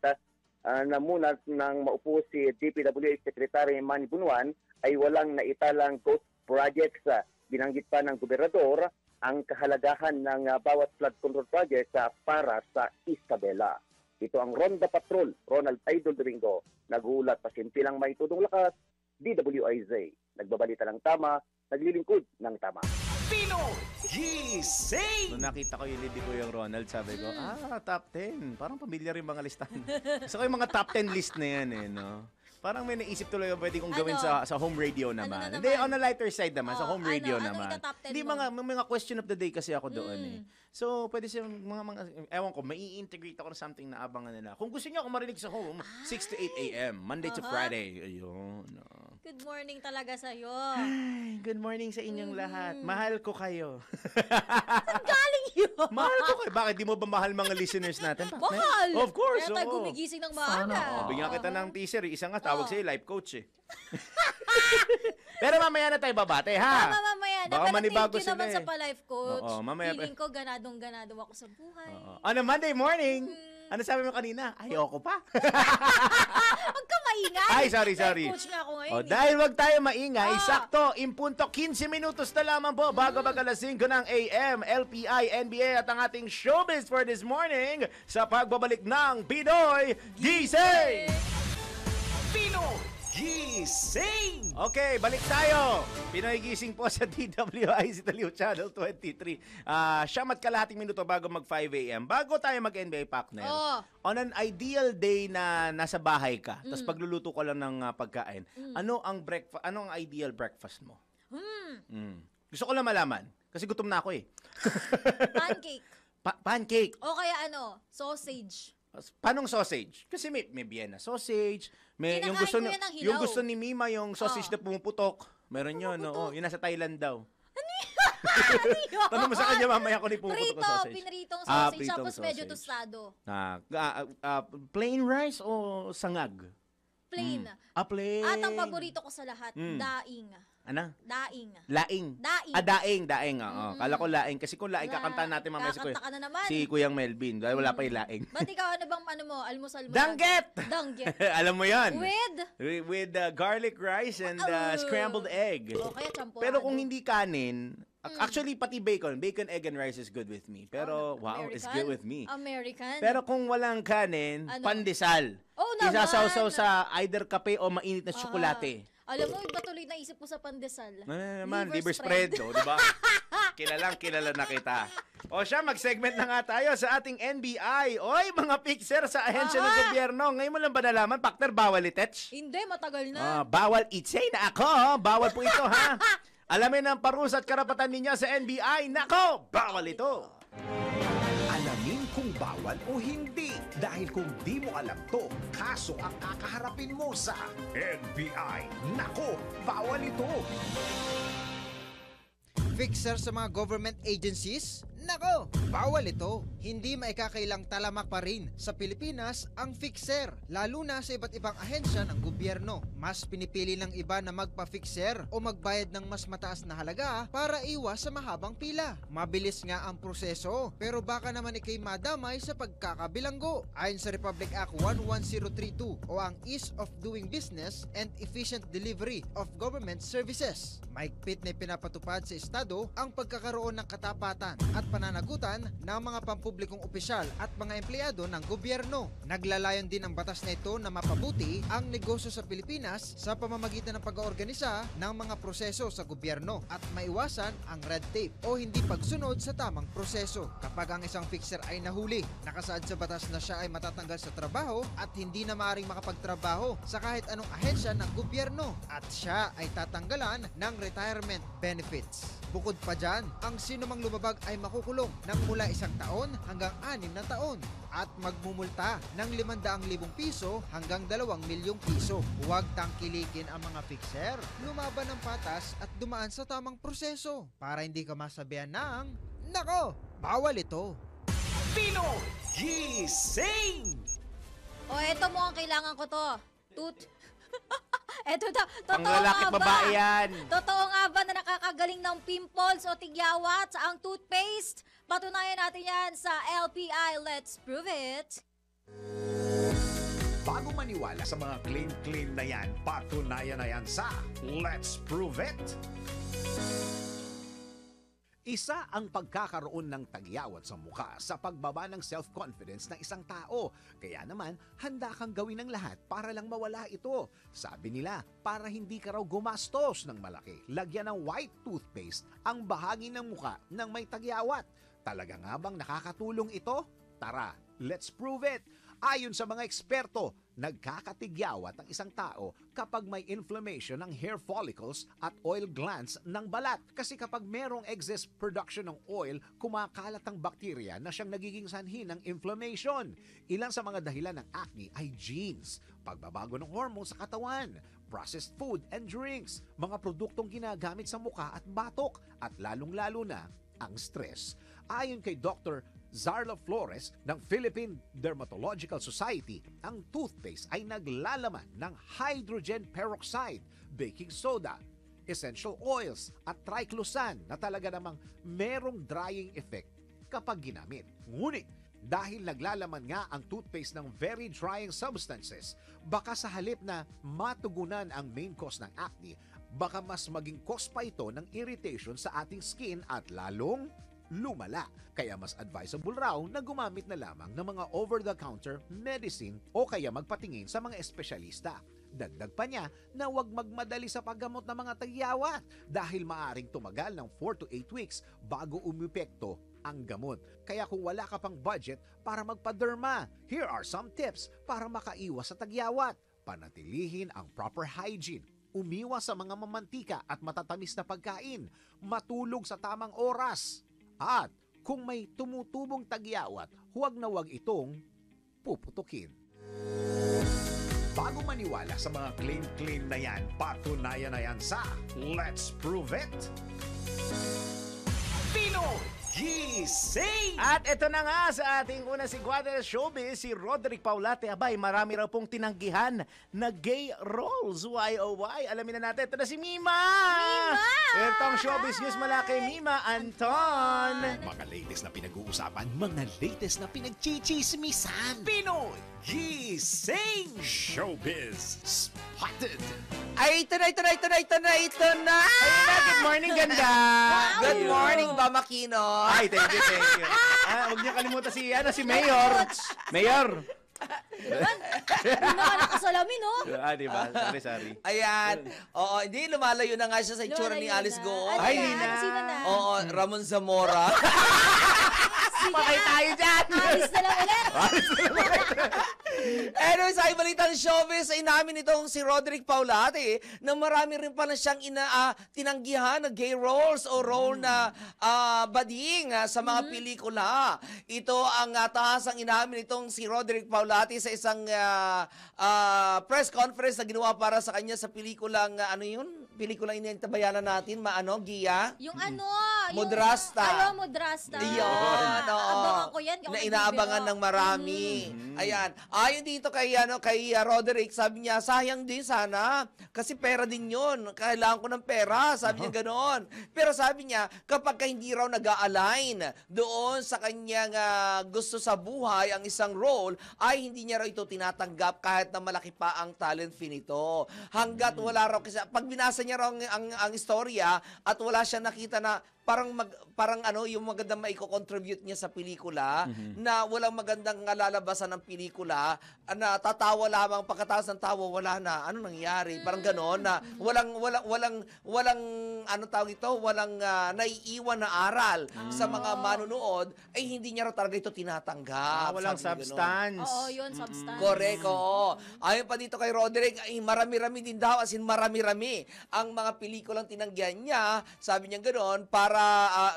na muna nang maupo si DPWH Secretary Manny Bunuan ay walang naitalang ghost projects. Binanggit pa ng gobernador ang kahalagahan ng bawat flood control project para sa Isabela. Ito ang Ronda Patrol, Ronald Idol Domingo, nag-uulat pasimpilang may tudong lakas, DWIZ. Nagbabalita ng tama, naglilingkod ng tama. Pinoy Gising! Nung nakita ko yung lead ko yung Ronald, sabi ko, top 10. Parang pamilyar yung mga listahan. Gusto ko yung mga top 10 list na yan eh, no? Parang may naisip tuloy yung pwede kong gawin sa home radio naman. Ano Hindi, on a lighter side naman, sa home radio ano naman. ika-top 10 Hindi, mo? mga question of the day kasi ako doon eh. So, pwede siya ewan ko, mai-integrate ako ng something na abangan nila. Kung gusto niyo ako marinig sa home, 6 to 8 a.m., Monday to Friday. Ayun. Good morning talaga sa'yo. Ay, good morning sa inyong lahat. Mahal ko kayo. Saan galing yun? Mahal ko kayo. Bakit di mo ba mahal mga listeners natin? Mahal! Of course. Kaya tayo oo. gumigising ng maaga. Bigyan kita ng teaser. Isa nga, tawag sa'yo, life coach eh. Pero mamaya na tayo babate, ha? Mamaya na. Baka Pero manibago thank you naman sila sa pa-life coach. Oo, mamaya- Feeling ko ganadong-ganado ako sa buhay. On a Monday morning, ano sabi mo kanina? Ayoko pa. Huwag ka maingay. Ay, sorry. Life coach nga ako ngayon. Dahil wag tayo maingay, sakto, impunto 15 minutos na lamang po bago mag-alas 5 ng AM, LPI, NBA at ang ating showbiz for this morning sa pagbabalik ng Pinoy Gising! Pinoy Gising! Okay, balik tayo. Pinoy Gising po sa DWIZ Taliw Channel 23. Siyam at kalahating minuto bago mag 5 a.m. Bago tayo mag-NBA partner, on an ideal day na nasa bahay ka, tapos pagluluto ko lang ng pagkain, ano ang ideal breakfast mo? Gusto ko lang malaman. Kasi gutom na ako eh. Pancake. Pancake. O kaya sausage. Panong sausage? Kasi may Vienna sausage, may yung Kinakain gusto ko yan ng hilaw. yung gusto ni Mima yung sausage na pumuputok. Meron yun, oo. Yun nasa Thailand daw. Tanong mo sa kanya mamaya kung pumuputok ang sausage. Pinritong sausage, pritong tapos medyo sausage. tostado. Plain rice o sangag? Plain. Plain. At ang paborito ko sa lahat, daing. Ano? Daing. Laing. Daing. Daing. Oo. Kala ko laing. Kasi kung laing, kakantahan natin mamaya Kakanta ka na naman. si Kuyang Melvin. Dahil wala pa yung laing. Ba't ikaw, ano bang almusal mo? Danggit! Danggit. Alam mo yan. With? Garlic rice and scrambled egg. O kaya champurado. Pero kung hindi kanin, actually pati bacon, egg and rice is good with me. Pero wow, it's good with me. American. Pero kung walang kanin, pandesal. Oh, naman. Isasawsaw sa either kape o mainit na tsokolate. Alam mo, iba tuloy naisip ko sa pandesal. Ano naman, liver spread, oh, di ba? Kilala na kita. O siya, mag-segment na nga tayo sa ating NBI. Oy, mga fixer sa ahensya ng gobyerno. Ngayon mo lang ba nalaman, partner, bawal itech? Hindi, matagal na. Bawal itsay na ako. Bawal po ito, ha? Alamin ang parusa at karapatan ninyo sa NBI. Nako, bawal ito. Alamin kung bawal o hindi. Dahil kung di mo alam to, kaso ang kakaharapin mo sa NBI. Nako, bawal ito. Fixer sa mga government agencies? Nako, bawal ito. Hindi maikakailang talamak pa rin sa Pilipinas ang fixer, lalo na sa iba't ibang ahensya ng gobyerno. Mas pinipili ng iba na magpa-fixer o magbayad ng mas mataas na halaga para iwas sa mahabang pila. Mabilis nga ang proseso, pero baka naman ikay madamay sa pagkakabilanggo. Ayon sa Republic Act 11032 o ang Ease of Doing Business and Efficient Delivery of Government Services. Mahigpit na pinapatupad sa Estado ang pagkakaroon ng katapatan at pananagutan ng mga pampublikong opisyal at mga empleyado ng gobyerno. Naglalayon din ang batas na ito na mapabuti ang negosyo sa Pilipinas sa pamamagitan ng pag-oorganisa ng mga proseso sa gobyerno at maiwasan ang red tape o hindi pagsunod sa tamang proseso. Kapag ang isang fixer ay nahuli, nakasaad sa batas na siya ay matatanggal sa trabaho at hindi na maaaring makapagtrabaho sa kahit anong ahensya ng gobyerno at siya ay tatanggalan ng retirement benefits. Bukod pa dyan, ang sinumang lumabag ay makukulong ng mula 1 taon hanggang 6 na taon at magmumulta ng 500,000 piso hanggang 2 milyong piso. Huwag tangkilikin ang mga fixer, lumaban ng patas at dumaan sa tamang proseso para hindi ka masabihan ng, nako, bawal ito. Pinoy Gising! O, eto mo ang kailangan ko to. Eto daw, Ang totoo lalaki nga ba? babae yan. Totoo nga ba na nakakagaling ng pimples o tigyawat sa ang toothpaste? Patunayan natin yan sa LPI. Let's prove it. Bago maniwala sa mga claim na yan, patunayan na yan sa Let's Prove It! Isa ang pagkakaroon ng tagyawat sa mukha sa pagbaba ng self-confidence ng isang tao. Kaya naman, handa kang gawin ang lahat para lang mawala ito. Sabi nila, para hindi ka raw gumastos ng malaki, lagyan ng white toothpaste ang bahagi ng mukha ng may tagyawat. Talaga nga bang nakakatulong ito? Tara, let's prove it! Ayon sa mga eksperto, nagkakatigyawat ang isang tao kapag may inflammation ng hair follicles at oil glands ng balat. Kasi kapag merong excess production ng oil, kumakalat ang bakterya na siyang nagiging sanhi ng inflammation. Ilan sa mga dahilan ng acne ay genes, pagbabago ng hormone sa katawan, processed food and drinks, mga produktong ginagamit sa mukha at batok, at lalong-lalo na ang stress. Ayon kay Dr. Zarla Flores ng Philippine Dermatological Society, ang toothpaste ay naglalaman ng hydrogen peroxide, baking soda, essential oils at triclosan na talaga namang merong drying effect kapag ginamit. Ngunit dahil naglalaman nga ang toothpaste ng very drying substances, baka sa halip na matugunan ang main cause ng acne, baka mas maging cause pa ito ng irritation sa ating skin at lalong lumala. Kaya mas advisable raw na gumamit na lamang ng mga over-the-counter medicine o kaya magpatingin sa mga espesyalista. Dagdag pa niya na huwag magmadali sa paggamot ng mga tagyawat dahil maaring tumagal ng 4 to 8 weeks bago umepekto ang gamot. Kaya kung wala ka pang budget para magpa-derma, here are some tips para makaiwas sa tagyawat. Panatilihin ang proper hygiene. Umiwas sa mga mamantika at matatamis na pagkain. Matulog sa tamang oras. At kung may tumutubong tagyawat, huwag na huwag itong puputukin. Bago maniwala sa mga claim na yan, patunayan na yan sa Let's Prove It! Pinoy Gising! At ito na nga sa ating una si Guadalajara Showbiz, si Roderick Paulate. Abay, marami raw pong tinanggihan na gay roles. Why oh why? Alamin na natin. Ito na si Mima! Ito ang Showbiz News mula kay Mima Anton. Mga latest na pinag-uusapan, mga latest na pinagchichismisan. Pinoy Gising! Showbiz Spotted! Ay, ito na! Ayun na, good morning, ganda! Good morning, Bamakino! Ay, thank you. Huwag niyo kalimutan si Mayor. Mayor! Hindi na nakasalamin, no? Diba? Sari-sari. Ayan. Oo, hindi, lumalayo na nga siya sa itsura ni Lumalayo Alice na. Go. Ano Ay, yan? hindi na. Sino na? Oo, Ramon Zamora. Patay tayo dyan! Alis na lang ulit. Anyway, sa ibalitang showbiz, ay namin itong si Roderick Paulate na marami rin pala siyang tinanggihan na gay roles o role na bading sa mga pelikula. Ito ang tahasang inamin itong si Roderick Paulate sa isang press conference na ginawa para sa kanya sa pelikulang, ano yun? Pelikulang initabayanan natin, Gia? Yung ano? Mudrasta. Ayaw, Mudrasta. Iyon, oo. Abangan ko yan. Na inaabangan ng marami. Ayan. Ayon dito kay Roderick, sabi niya, sayang din sana. Kasi pera din yun. Kailangan ko ng pera. Sabi niya ganoon. Pero sabi niya, kapag hindi raw nag-a-align doon sa kanyang gusto sa buhay, ang isang role, ay hindi niya raw ito tinatanggap kahit na malaki pa ang talent fee nito. Hanggat wala raw, kasi pag binasa niya raw ang istorya at wala siya nakita na parang yung magandang maiko-contribute niya sa pelikula, na walang magandang lalabasan ng pelikula, na tatawa lamang, pagkatapos ng tawa wala na. Ano nangyari? Parang gano'n na walang ano tawag ito, walang naiiwan na aral sa mga manunood, ay hindi niya raw talaga ito tinatanggap. Walang Sabi niya substance. Oo, yun, substance. Correct, oo. Ayon pa dito kay Roderick, ay marami-rami din daw, as in marami-rami ang mga pelikulang tinanggihan niya, sabi niya gano'n, para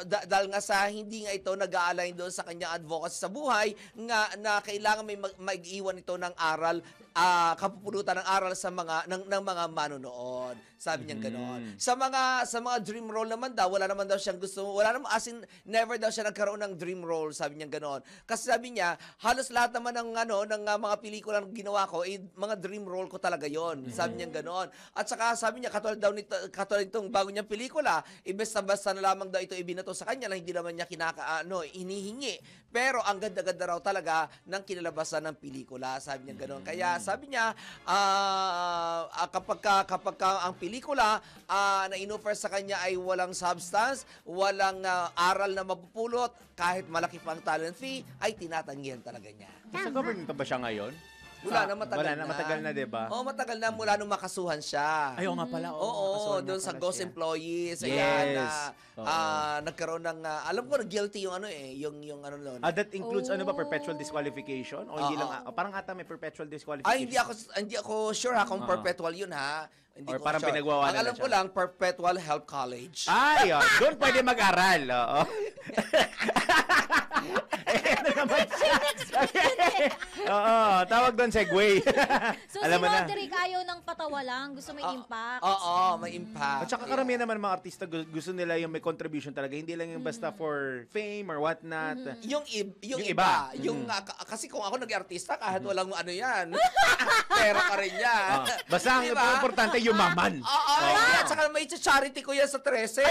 dahil nga sa hindi nga ito nag-a-align doon sa kanyang advocacy sa buhay, nga na kailangan may mag-iwan ito ng aral, kapupulutan ng aral sa ng mga manonood. Sabi niya gano'n. Sa mga dream role naman daw, wala naman daw siyang gusto, wala naman, as in, never daw siya nagkaroon ng dream role, sabi niya gano'n. Kasi sabi niya, halos lahat naman ng mga pelikulang ginawa ko, mga dream role ko talaga yon. Sabi niya gano'n. At saka sabi niya, katulad itong bago niyang pelikula, basta na lamang daw ito ibinato sa kanya na hindi naman niya hinihingi. Pero ang ganda-ganda raw talaga ng kinalabasan ng pelikula, sabi niya gano'n. Kaya sabi niya, kapag ang pelikula na inoffer sa kanya ay walang substance, walang aral na mapupulot, kahit malaki pang talent fee, ay tinatanggihan talaga niya. Sa government ba siya ngayon? Wala na, matagal na. Matagal na, diba? Oo, matagal na mula nung makasuhan siya. Ayaw nga pala. Oo, doon sa Ghost Employees. Yes. Ayan, nagkaroon ng, alam ko na guilty yung yung ano doon. That includes perpetual disqualification? O hindi lang, parang ata may perpetual disqualification. Ay, hindi ako sure kung perpetual yun ha. Hindi Or ko parang sure. pinagwawalan Ang alam na ko siya. lang, Perpetual Health College. Ay, doon pwede mag-aral. Oo. Oo, tawag doon segway. So, Alam mo si na. Roderick ayaw ng patawa lang. Gusto may impact. Oo, may impact. At saka karamihan naman mga artista gusto nila yung may contribution talaga. Hindi lang yung basta for fame or whatnot. Yung iba. Kasi kung ako nag-artista, kahit walang ano yan, pera ka rin yan. Basta ang importante, yumaman. Oo, at saka may charity ko yan sa 13.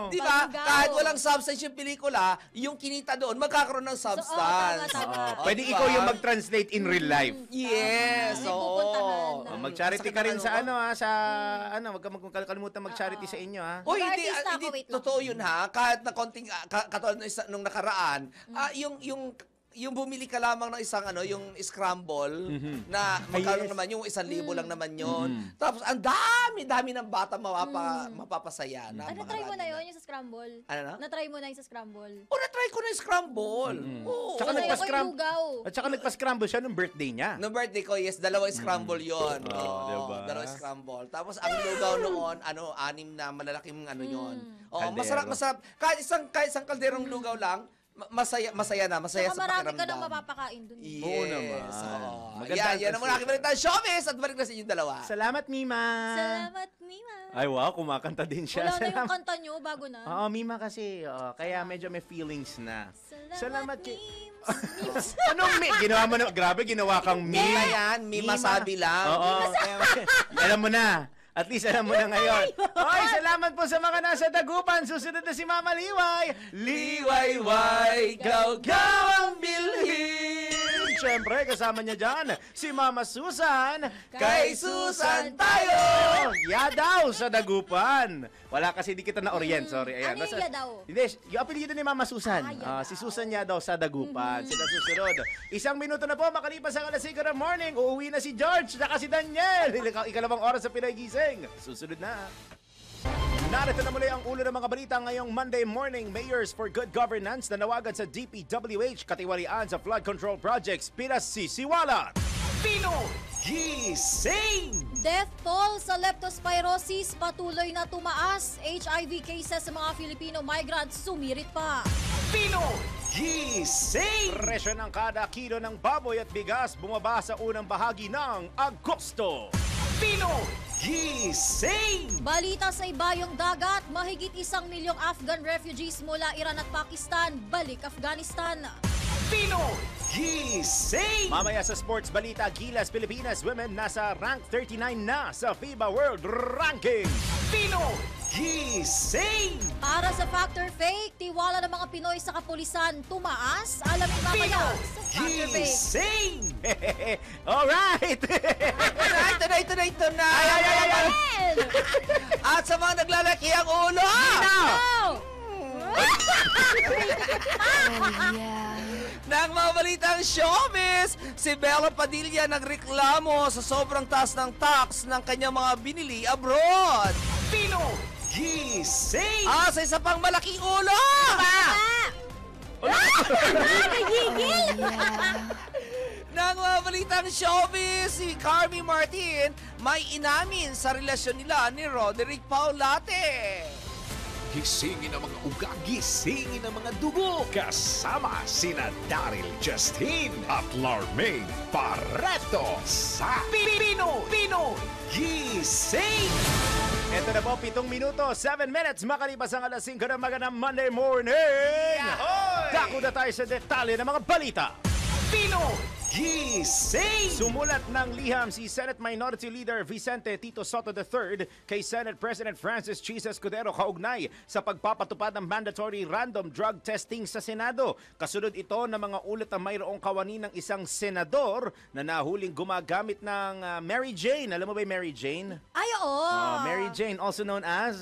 Di ba? Panggaw. Kahit walang substance yung pelikula, yung kinita doon, magkakaroon ng substance. tama. Pwede ikaw yung mag-translate in real life. Yes, May oo. pupuntahan. Mag-charity ka rin sa wag ka magkalimutan mag-charity sa inyo ha. Uy, hindi, Mag-artista ako, wait lang. totoo yun ha. Kahit na konting, katulad nung nakaraan, yung bumili ka lamang ng isang yung scramble na magkano naman yung 1,000 lang naman yun. Tapos ang dami ng bata mapapasaya. Na-try mo na yun yung sa scramble? Ano na? Na-try mo na yung sa scramble? Na-try ko na yung scramble. Oo. Tsaka Sanay ako nagpa-scram- yung lugaw. At saka nagpa-scramble siya nung birthday niya. No birthday ko, yes, 2 scramble yun. diba? 2 scramble. Tapos ang lugaw noon, 6 na malalaking yun. Oo, Kaldero. masarap. Kahit isang kalderong lugaw lang, masaya na, masaya Saka sa marami pakiramdam. ka nang mapapakain dun. Yes. Oo naman. Maganda Yan ang mga kibalita showbiz at balik na sa inyong dalawa. Salamat, Mima. Salamat, Mima. Ay, wow, kumakanta din siya. Wala na yung Salamat. kanta nyo, bago na. Oo, Mima kasi. Kaya medyo may feelings na. Salamat kay... Mims. Anong mi? Ginawa mo na, grabe, ginawa kang Mima Mima. yan, Mima sabi lang. Oo. Alam mo na. At least alam mo na ngayon. Hoy, salamat po sa mga nasa Dagupan. Susunod na si Mama Liway. Liwayway, gaw-gaw ang bilhin. Siyempre. syempre, kasama niya dyan, si Mama Susan. Kay Susan tayo! Yadaw sa Dagupan. Wala kasi di kita na-orient, sorry. Ayan. Ano yung Yadaw? Hindi, yung apelyido ni Mama Susan. Yadaw. Si Susan Yadaw sa Dagupan. Sila susunod. Isang minuto na po, makalipas ang alas 5 ng morning, uuwi na si George, saka si Daniel. Ikalawang oras sa Pinoy Gising. Susunod na. Narito na muli ang ulo ng mga balita ngayong Monday morning. Mayors for Good Governance na nawagan sa DPWH katiwalian sa flood control projects. Pinasisiwalat. Pinoy Gising! Death toll sa leptospirosis patuloy na tumaas. HIV cases sa mga Filipino migrants sumirit pa. Pinoy Gising! Presyo ng kada kilo ng baboy at bigas bumaba sa unang bahagi ng Agosto. Pinoy Gising! Balita sa ibayong dagat, mahigit 1 milyong Afghan refugees mula Iran at Pakistan balik Afghanistan. Pinoy Gising! Mamaya sa sports balita, Gilas Pilipinas Women nasa rank 39 na sa FIBA World Ranking. Pinoy Gising! Para sa Factor Fake, tiwala ng mga Pinoy sa kapulisan tumaas. Alamin mamaya sa Factor Fake. Gising! Alright! Ito na! Ay! At sa mga naglalaki ang ulo! Nang mga balitang showbiz, si Bella Padilla nagreklamo sa sobrang taas ng tax ng kanyang mga binili abroad. Pinoy Gising! Sa isa pang malaking ulo! Nang mga balitang showbiz, si Carmi Martin may inamin sa relasyon nila ni Roderick Paulate. Gisingin ang mga uga, gisingin ang mga dugo. Kasama sina Daryl Justin at Larmaine Barreto sa Pinoy Gising! Ito na po, 7 minuto, 7 minutes, makalipas ang alas 5 ng magandang Monday morning. Dako na tayo sa detalye ng mga balita. Pinoy Gising! Sumulat ng liham si Senate Minority Leader Vicente Tito Soto III kay Senate President Francis Chis Escudero kaugnay sa pagpapatupad ng mandatory random drug testing sa Senado. Kasunod ito ng mga ulat na mayroong kawani ng isang senador na nahuling gumagamit ng Mary Jane. Alam mo ba yung Mary Jane? Ay, oo. Mary Jane, also known as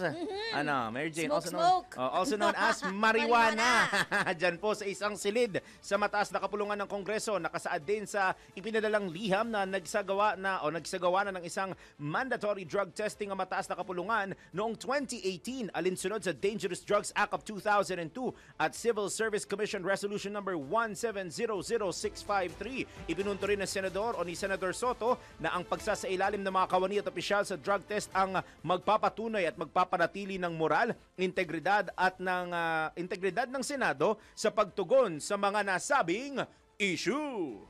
Mary Jane, Smoke. also known as marijuana. Diyan po sa isang silid sa mataas na kapulungan ng Kongreso, nakasaad din sa ipinadalang liham na nagsagawa na ng isang mandatory drug testing ang mataas na kapulungan noong 2018 alinsunod sa Dangerous Drugs Act of 2002 at Civil Service Commission Resolution number 1700653. Ipinunto rin ng senador ni Senator Soto na ang pagsasailalim ng mga kawani at opisyal sa drug test ang magpapatunay at magpapanatili ng moral, integridad ng Senado sa pagtugon sa mga nasabing issue.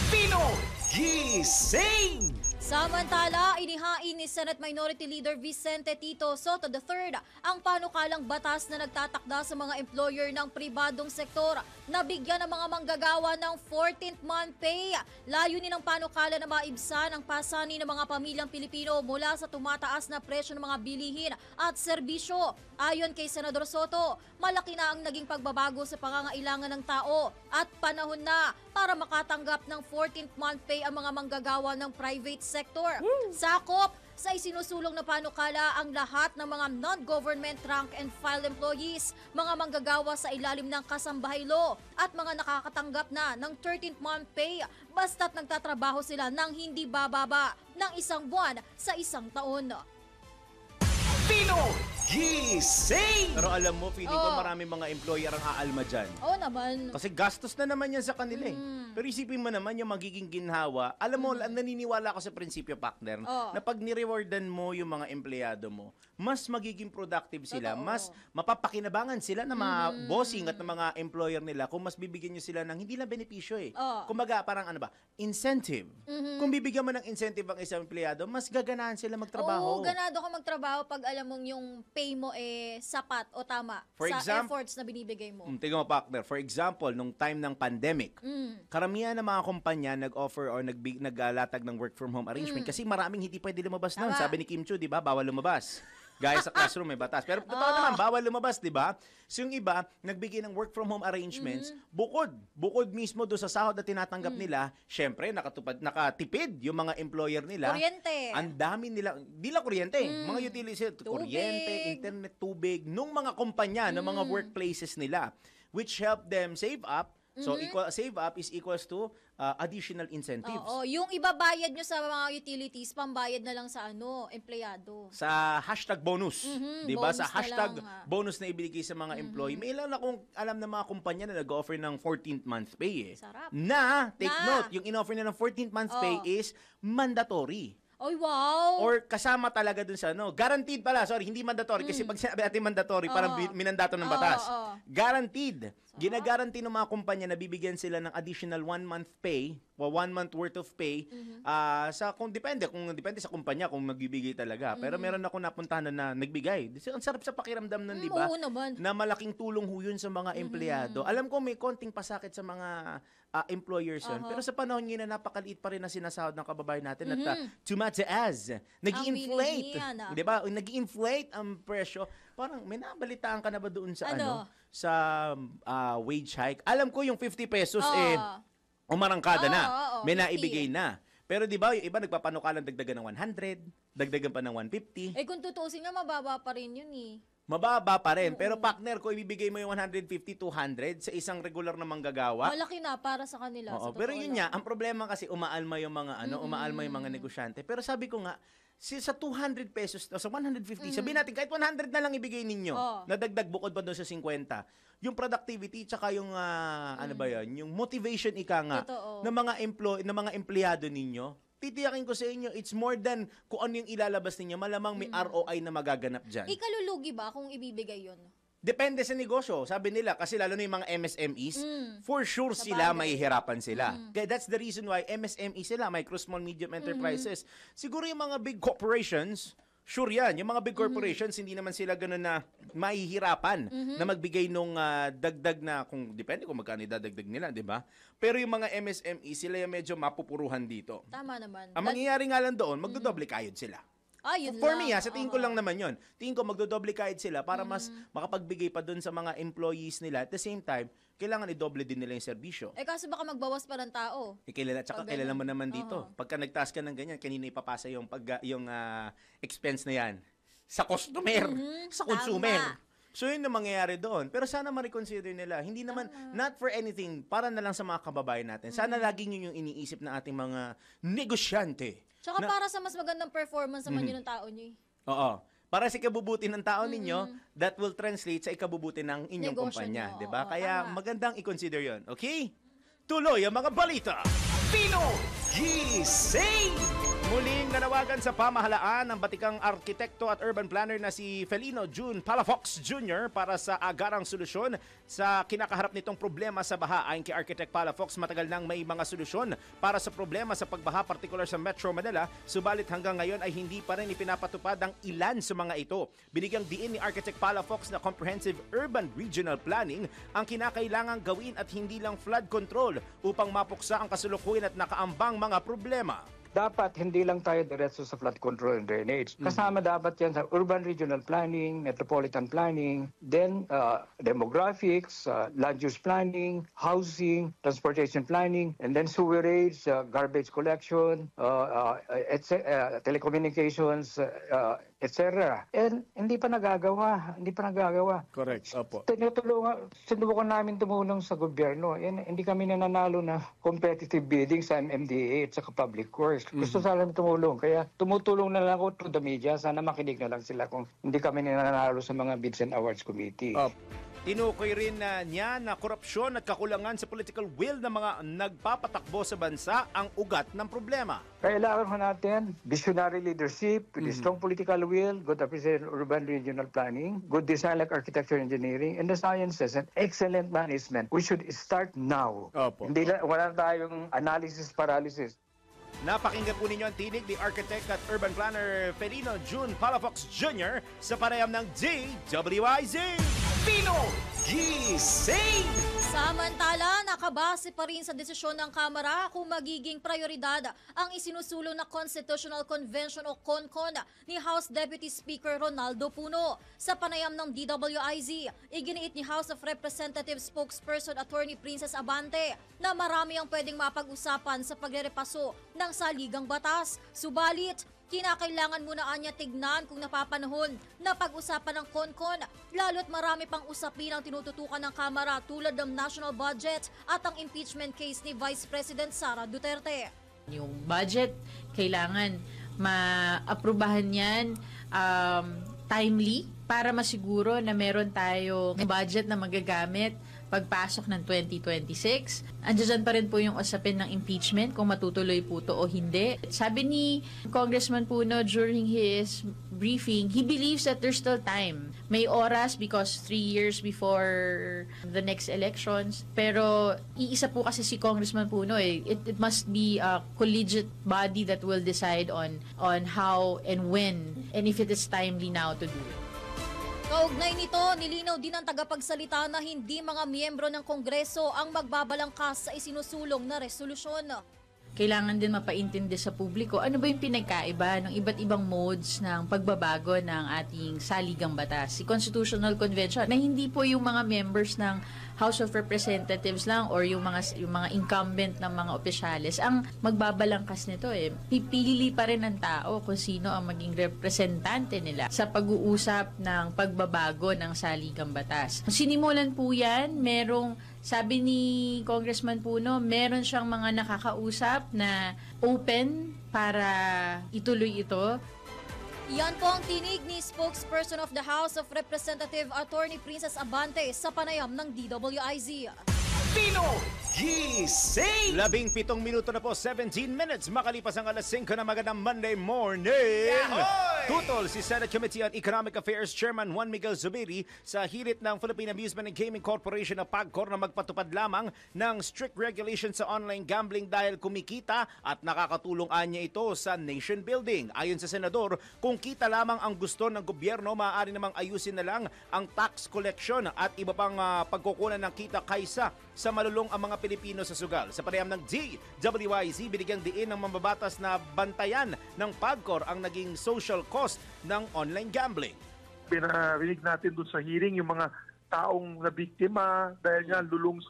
Pinoy Gising! Samantala, inihain ni Senate Minority Leader Vicente Tito Soto III ang panukalang batas na nagtatakda sa mga employer ng pribadong sektor na bigyan ng mga manggagawa ng 14th month pay. Layunin ng panukala na maibsan ang pasani ng mga pamilyang Pilipino mula sa tumataas na presyo ng mga bilihin at serbisyo. Ayon kay Senador Soto, malaki na ang naging pagbabago sa pangangailangan ng tao at panahon na para makatanggap ng 14th month pay ang mga manggagawa ng private sector. Sakop sa isinusulong na panukala ang lahat ng mga non-government rank and file employees, mga manggagawa sa ilalim ng kasambahay law at mga nakakatanggap na ng 13th month pay basta't nagtatrabaho sila ng hindi bababa ng 1 buwan sa 1 taon. Pinoy Gising! Pero alam mo, feeling ko maraming mga employer ang aalma dyan. Oo naman. Kasi gastos na naman yan sa kanila eh. Pero isipin mo naman yung magiging ginhawa. Alam mo, naniniwala ako sa prinsipyo, partner, na pag nirewardan mo yung mga empleyado mo, mas magiging productive sila, mas mapapakinabangan sila ng mga bossing at ng mga employer nila kung mas bibigyan nyo sila ng hindi lang benepisyo eh. Kumbaga, parang incentive. Kung bibigyan mo ng incentive ang isang empleyado, mas gaganahan sila magtrabaho. Oo, ganado ka magtrabaho pag alam mong yung pay mo sapat o tama sa efforts na binibigay mo. Tingnan mo, partner. For example, nung time ng pandemic, karamihan ng mga kumpanya nag-offer or naglatag ng work from home arrangement kasi maraming hindi pwede lumabas noon. Sabi ni Kim Chiu, di ba, bawal lumabas. Gaya sa classroom, may batas. Pero totoo naman, bawal lumabas, di ba? So yung iba, nagbigay ng work from home arrangements, bukod mismo doon sa sahod na tinatanggap nila, syempre, nakatipid yung mga employer nila. Kuryente. Ang dami nila, di lang kuryente, mga utilities, kuryente, internet, tubig, nung mga kumpanya, ng mga workplaces nila, which help them save up. So, save up is equals to additional incentives. Oo, yung ibabayad nyo sa mga utilities, pambayad na lang sa empleyado. Sa hashtag bonus. Di ba? Bonus Sa na hashtag lang, ha? bonus na ibigay sa mga employee. May ilan akong alam na mga kumpanya na nag-offer ng 14th month pay. Sarap. Take note, yung in-offer na ng 14th month pay is mandatory. Ay, wow! Or kasama talaga dun sa guaranteed pala, hindi mandatory. Kasi pag sinabi natin mandatory, parang minandato ng batas. Guaranteed. Ginaguarantee ng mga kumpanya na bibigyan sila ng additional 1 month pay o 1 month worth of pay depende sa kumpanya kung magbibigay talaga. Pero meron ako napuntahan na nagbigay. Ang sarap sa pakiramdam nun, di ba? Oo naman. Na malaking tulong ho yun sa mga empleyado. Alam ko may konting pasakit sa mga employers yun. Pero sa panahon ngayon na napakaliit pa rin na sinasahod ng kababayan natin at tumataas. Nag-i-inflate. Di ba? Nag-i-inflate ang presyo. Parang may nabalitaan ka na ba doon sa sa wage hike? Alam ko yung 50 pesos umarangkada na. May 50. naibigay na. Pero di ba, yung iba nagpapanukalan dagdagan ng 100, dagdagan pa ng 150. Kung tutuusin nga, mababa pa rin yun eh. Mababa pa rin. Pero partner, kung ibibigay mo yung 150, 200 sa isang regular na manggagawa. Malaki na para sa kanila. Oo, pero yun nga, ang problema kasi umaalma yung mga umaalma yung mga negosyante. Pero sabi ko nga, sa 200 pesos, sa 150, sabihin natin, kahit 100 na lang ibigay ninyo, nadagdag bukod pa doon sa 50, yung productivity, tsaka yung, yung motivation ika nga, ng mga empleyado ninyo, titiyakin ko sa inyo, it's more than kung ano yung ilalabas ninyo, malamang may ROI na magaganap dyan. Ikalulugi ba kung ibibigay yun? Depende sa negosyo. Sabi nila, kasi lalo na yung mga MSMEs, for sure sila, mahihirapan sila. Kaya that's the reason why MSME sila, micro, small, medium enterprises. Siguro yung mga big corporations, sure yan. Yung mga big corporations, hindi naman sila ganun na mahihirapan na magbigay nung dagdag na, depende kung magkano idadagdag nila, di ba? Pero yung mga MSME, sila yung medyo mapupuruhan dito. Tama naman. Ang mangyayari nga lang doon, magdodoble kayod sila. For me, sa tingin ko lang naman yun. Tingin ko magdodoble kahit sila para mas makapagbigay pa dun sa mga employees nila. At the same time, kailangan i-doble din nila yung serbisyo. Kaso baka magbawas pa ng tao. Kilala mo naman dito. Pagka nag-task ka ng ganyan, kanina ipapasa yung expense na yan? Sa customer, sa consumer. So yun na mangyayari doon. Pero sana ma-reconsider nila. Hindi naman, not for anything, para na lang sa mga kababayan natin. Sana laging yun yung iniisip ng ating mga negosyante. Tsaka para sa mas magandang performance naman yun ng tao nyo. Oo. Para sa ikabubuti ng tao ninyo, that will translate sa ikabubuti ng inyong Negosyo kumpanya. nyo. Diba? Kaya magandang i-consider yun. Okay? Tuloy ang mga balita. Pinoy Gising! Muling nanawagan sa pamahalaan ng batikang arkitekto at urban planner na si Felino June Palafox Jr. para sa agarang solusyon sa kinakaharap nitong problema sa baha. Ayon kay Architect Palafox, matagal nang may mga solusyon para sa problema sa pagbaha, partikular sa Metro Manila, subalit hanggang ngayon ay hindi pa rin ipinapatupad ang ilan sa mga ito. Binigyang diin ni Architect Palafox na comprehensive urban regional planning ang kinakailangang gawin at hindi lang flood control upang mapuksa ang kasalukuyan at nakaambang mga problema. Dapat hindi lang tayo diretso sa flood control and drainage. Kasama dapat yan sa urban regional planning, metropolitan planning, then demographics, land use planning, housing, transportation planning, and then sewerage, garbage collection, telecommunications, etc. And hindi pa nagagawa. Correct. Opo. Sinubukan namin tumulong sa gobyerno. Hindi kami nananalo na competitive bidding sa MMDA at sa public works. Gusto sana tumulong. Kaya tumutulong na lang ako through the media. Sana makinig na lang sila kung hindi kami nananalo sa mga Bids and Awards Committee. Tinukoy rin niya na korupsyon at kakulangan sa political will ng mga nagpapatakbo sa bansa ang ugat ng problema. Kailangan natin visionary leadership, with strong political will, good appreciation of urban regional planning, good design like architecture, engineering, and the sciences, and excellent management. We should start now. Opo. Wala tayong analysis paralysis. Napakinggan po ninyo ang tinig ni Architect at Urban Planner Felino June Palafox Jr. sa panayam ng DWIZ. Pino Gising! Samantala, nakabase pa rin sa desisyon ng Kamara kung magiging prioridad ang isinusulong na Constitutional Convention o CONCON ni House Deputy Speaker Ronaldo Puno. Sa panayam ng DWIZ, iginiit ni House of Representatives spokesperson Attorney Princess Abante na marami ang pwedeng mapag-usapan sa pagrerepaso ng saligang batas. Subalit, kinakailangan muna anya tignan kung napapanahon na pag-usapan ng CONCON, lalo't marami pang usapin ang tinututukan ng Kamara tulad ng national budget at ang impeachment case ni Vice President Sara Duterte. Yung budget, kailangan ma-aprobahan yan timely para masiguro na meron tayong budget na magagamit pagpasok ng 2026. Andiyan pa rin po yung usapin ng impeachment kung matutuloy po to o hindi. Sabi ni Congressman Puno during his briefing, he believes that there's still time. May oras because 3 years before the next elections. Pero iisa po kasi si Congressman Puno eh. It must be a collegiate body that will decide on how and when and if it is timely now to do it. Kaugnay nito, nilinaw din ng tagapagsalita na hindi mga miyembro ng Kongreso ang magbabalangkas sa isinusulong na resolusyon. Kailangan din mapaintindi sa publiko ano ba yung pinagkaiba ng iba't ibang modes ng pagbabago ng ating saligang batas. Si Constitutional Convention na hindi po yung mga members ng House of Representatives lang or yung mga incumbent ng mga opisyales ang magbabalangkas nito eh. Pipili pa rin ng tao kung sino ang maging representante nila sa pag-uusap ng pagbabago ng saligang batas. Sinimulan po yan, sabi ni Congressman Puno, meron siyang mga nakakausap na open para ituloy ito. Yan po ang tinig ni spokesperson of the House of Representatives Attorney Princess Abante sa panayam ng DWIZ. Pino Gising! 17 minuto na po, 17 minutes makalipas ang alas 5 na magandang Monday morning. Yahoy! Tutol si Senate Committee on Economic Affairs Chairman Juan Miguel Zubiri sa hirit ng Philippine Amusement and Gaming Corporation na PAGCOR na magpatupad lamang ng strict regulations sa online gambling dahil kumikita at nakakatulong anya ito sa nation building. Ayon sa senador, kung kita lamang ang gusto ng gobyerno, maaari namang ayusin na lang ang tax collection at iba pang pagkukunan ng kita kaysa sa malulong ang mga Pilipino sa sugal. Sa panayam ng DWIZ, binigyang diin ng mambabatas na bantayan ng PAGCOR ang naging social cost ng online gambling. Pinarinig natin doon sa hearing yung mga taong nabiktima dahil nga lulong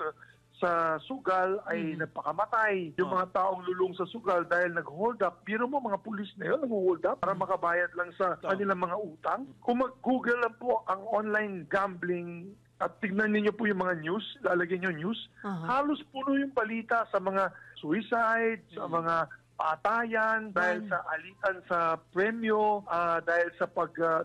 sa sugal ay nagpakamatay. Yung mga taong lulong sa sugal dahil nag-hold up. Biro mo mga pulis na yun, nag-hold up para makabayad lang sa kanilang mga utang. Kung mag-google lang po ang online gambling at tignan niyo po yung mga news, lalagyan niyo news, halos puno yung balita sa mga suicide, sa mga patayan, dahil sa alitan sa premyo, dahil sa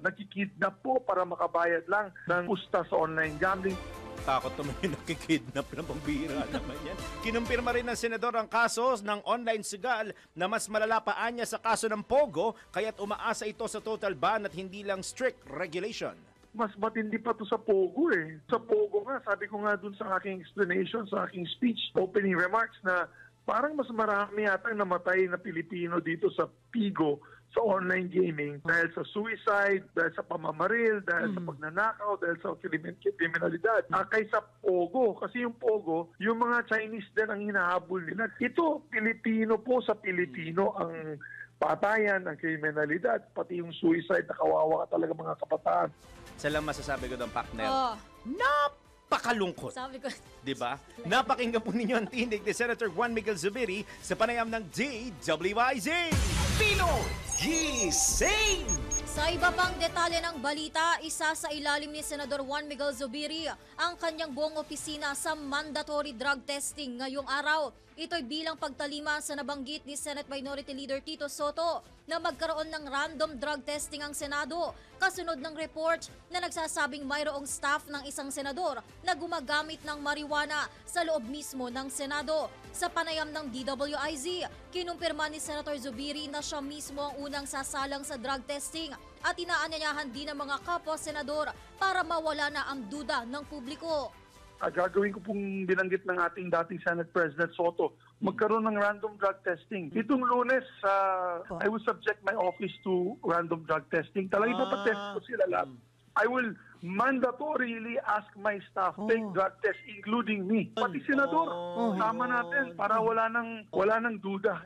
nakikidnap po para makabayad lang ng pusta sa online gambling. Takot naman yung nakikidnap na pambihira naman yan. Kinumpirma rin ng senador ang kaso ng online sugal na mas malala pa anya sa kaso ng Pogo, kaya't umaasa ito sa total ban at hindi lang strict regulation. Mas matindi pa to sa Pogo eh. Sa Pogo nga, sabi ko nga dun sa aking explanation, sa aking speech, opening remarks na parang mas marami yata namatay na Pilipino dito sa Pigo, sa online gaming, dahil sa suicide, dahil sa pamamaril, dahil sa pagnanakaw, dahil sa kriminalidad. Kaysa Pogo, kasi yung Pogo, yung mga Chinese din ang hinahabol nila. Ito, Pilipino po sa Pilipino ang patayan, ang kriminalidad, pati yung suicide, nakawawa ka talaga mga kabataan. Sa lang masasabi ko doon, Paknel, napakalungkot. Sabi ko. Diba? Napakinggan po ninyo ang tinig ni Senator Juan Miguel Zubiri sa panayam ng DWIZ. Pino Gising! Sa iba pang detalye ng balita, isa sa ilalim ni Senador Juan Miguel Zubiri ang kanyang buong opisina sa mandatory drug testing ngayong araw. Ito'y bilang pagtalima sa nabanggit ni Senate Minority Leader Tito Soto na magkaroon ng random drug testing ang Senado kasunod ng report na nagsasabing mayroong staff ng isang senador na gumagamit ng marijuana sa loob mismo ng Senado. Sa panayam ng DWIZ, kinumpirma ni Senator Zubiri na siya mismo ang unang sasalang sa drug testing at inaanyayahan din ng mga kapwa-senador para mawala na ang duda ng publiko. Gagawin ko pong binanggit ng ating dating Senate President Soto, magkaroon ng random drug testing. Itong Lunes, I will subject my office to random drug testing. Talagang ipapatest ko sila lahat. I will mandatorily ask my staff take drug test including me. Pati senador. Tama natin para wala nang duda.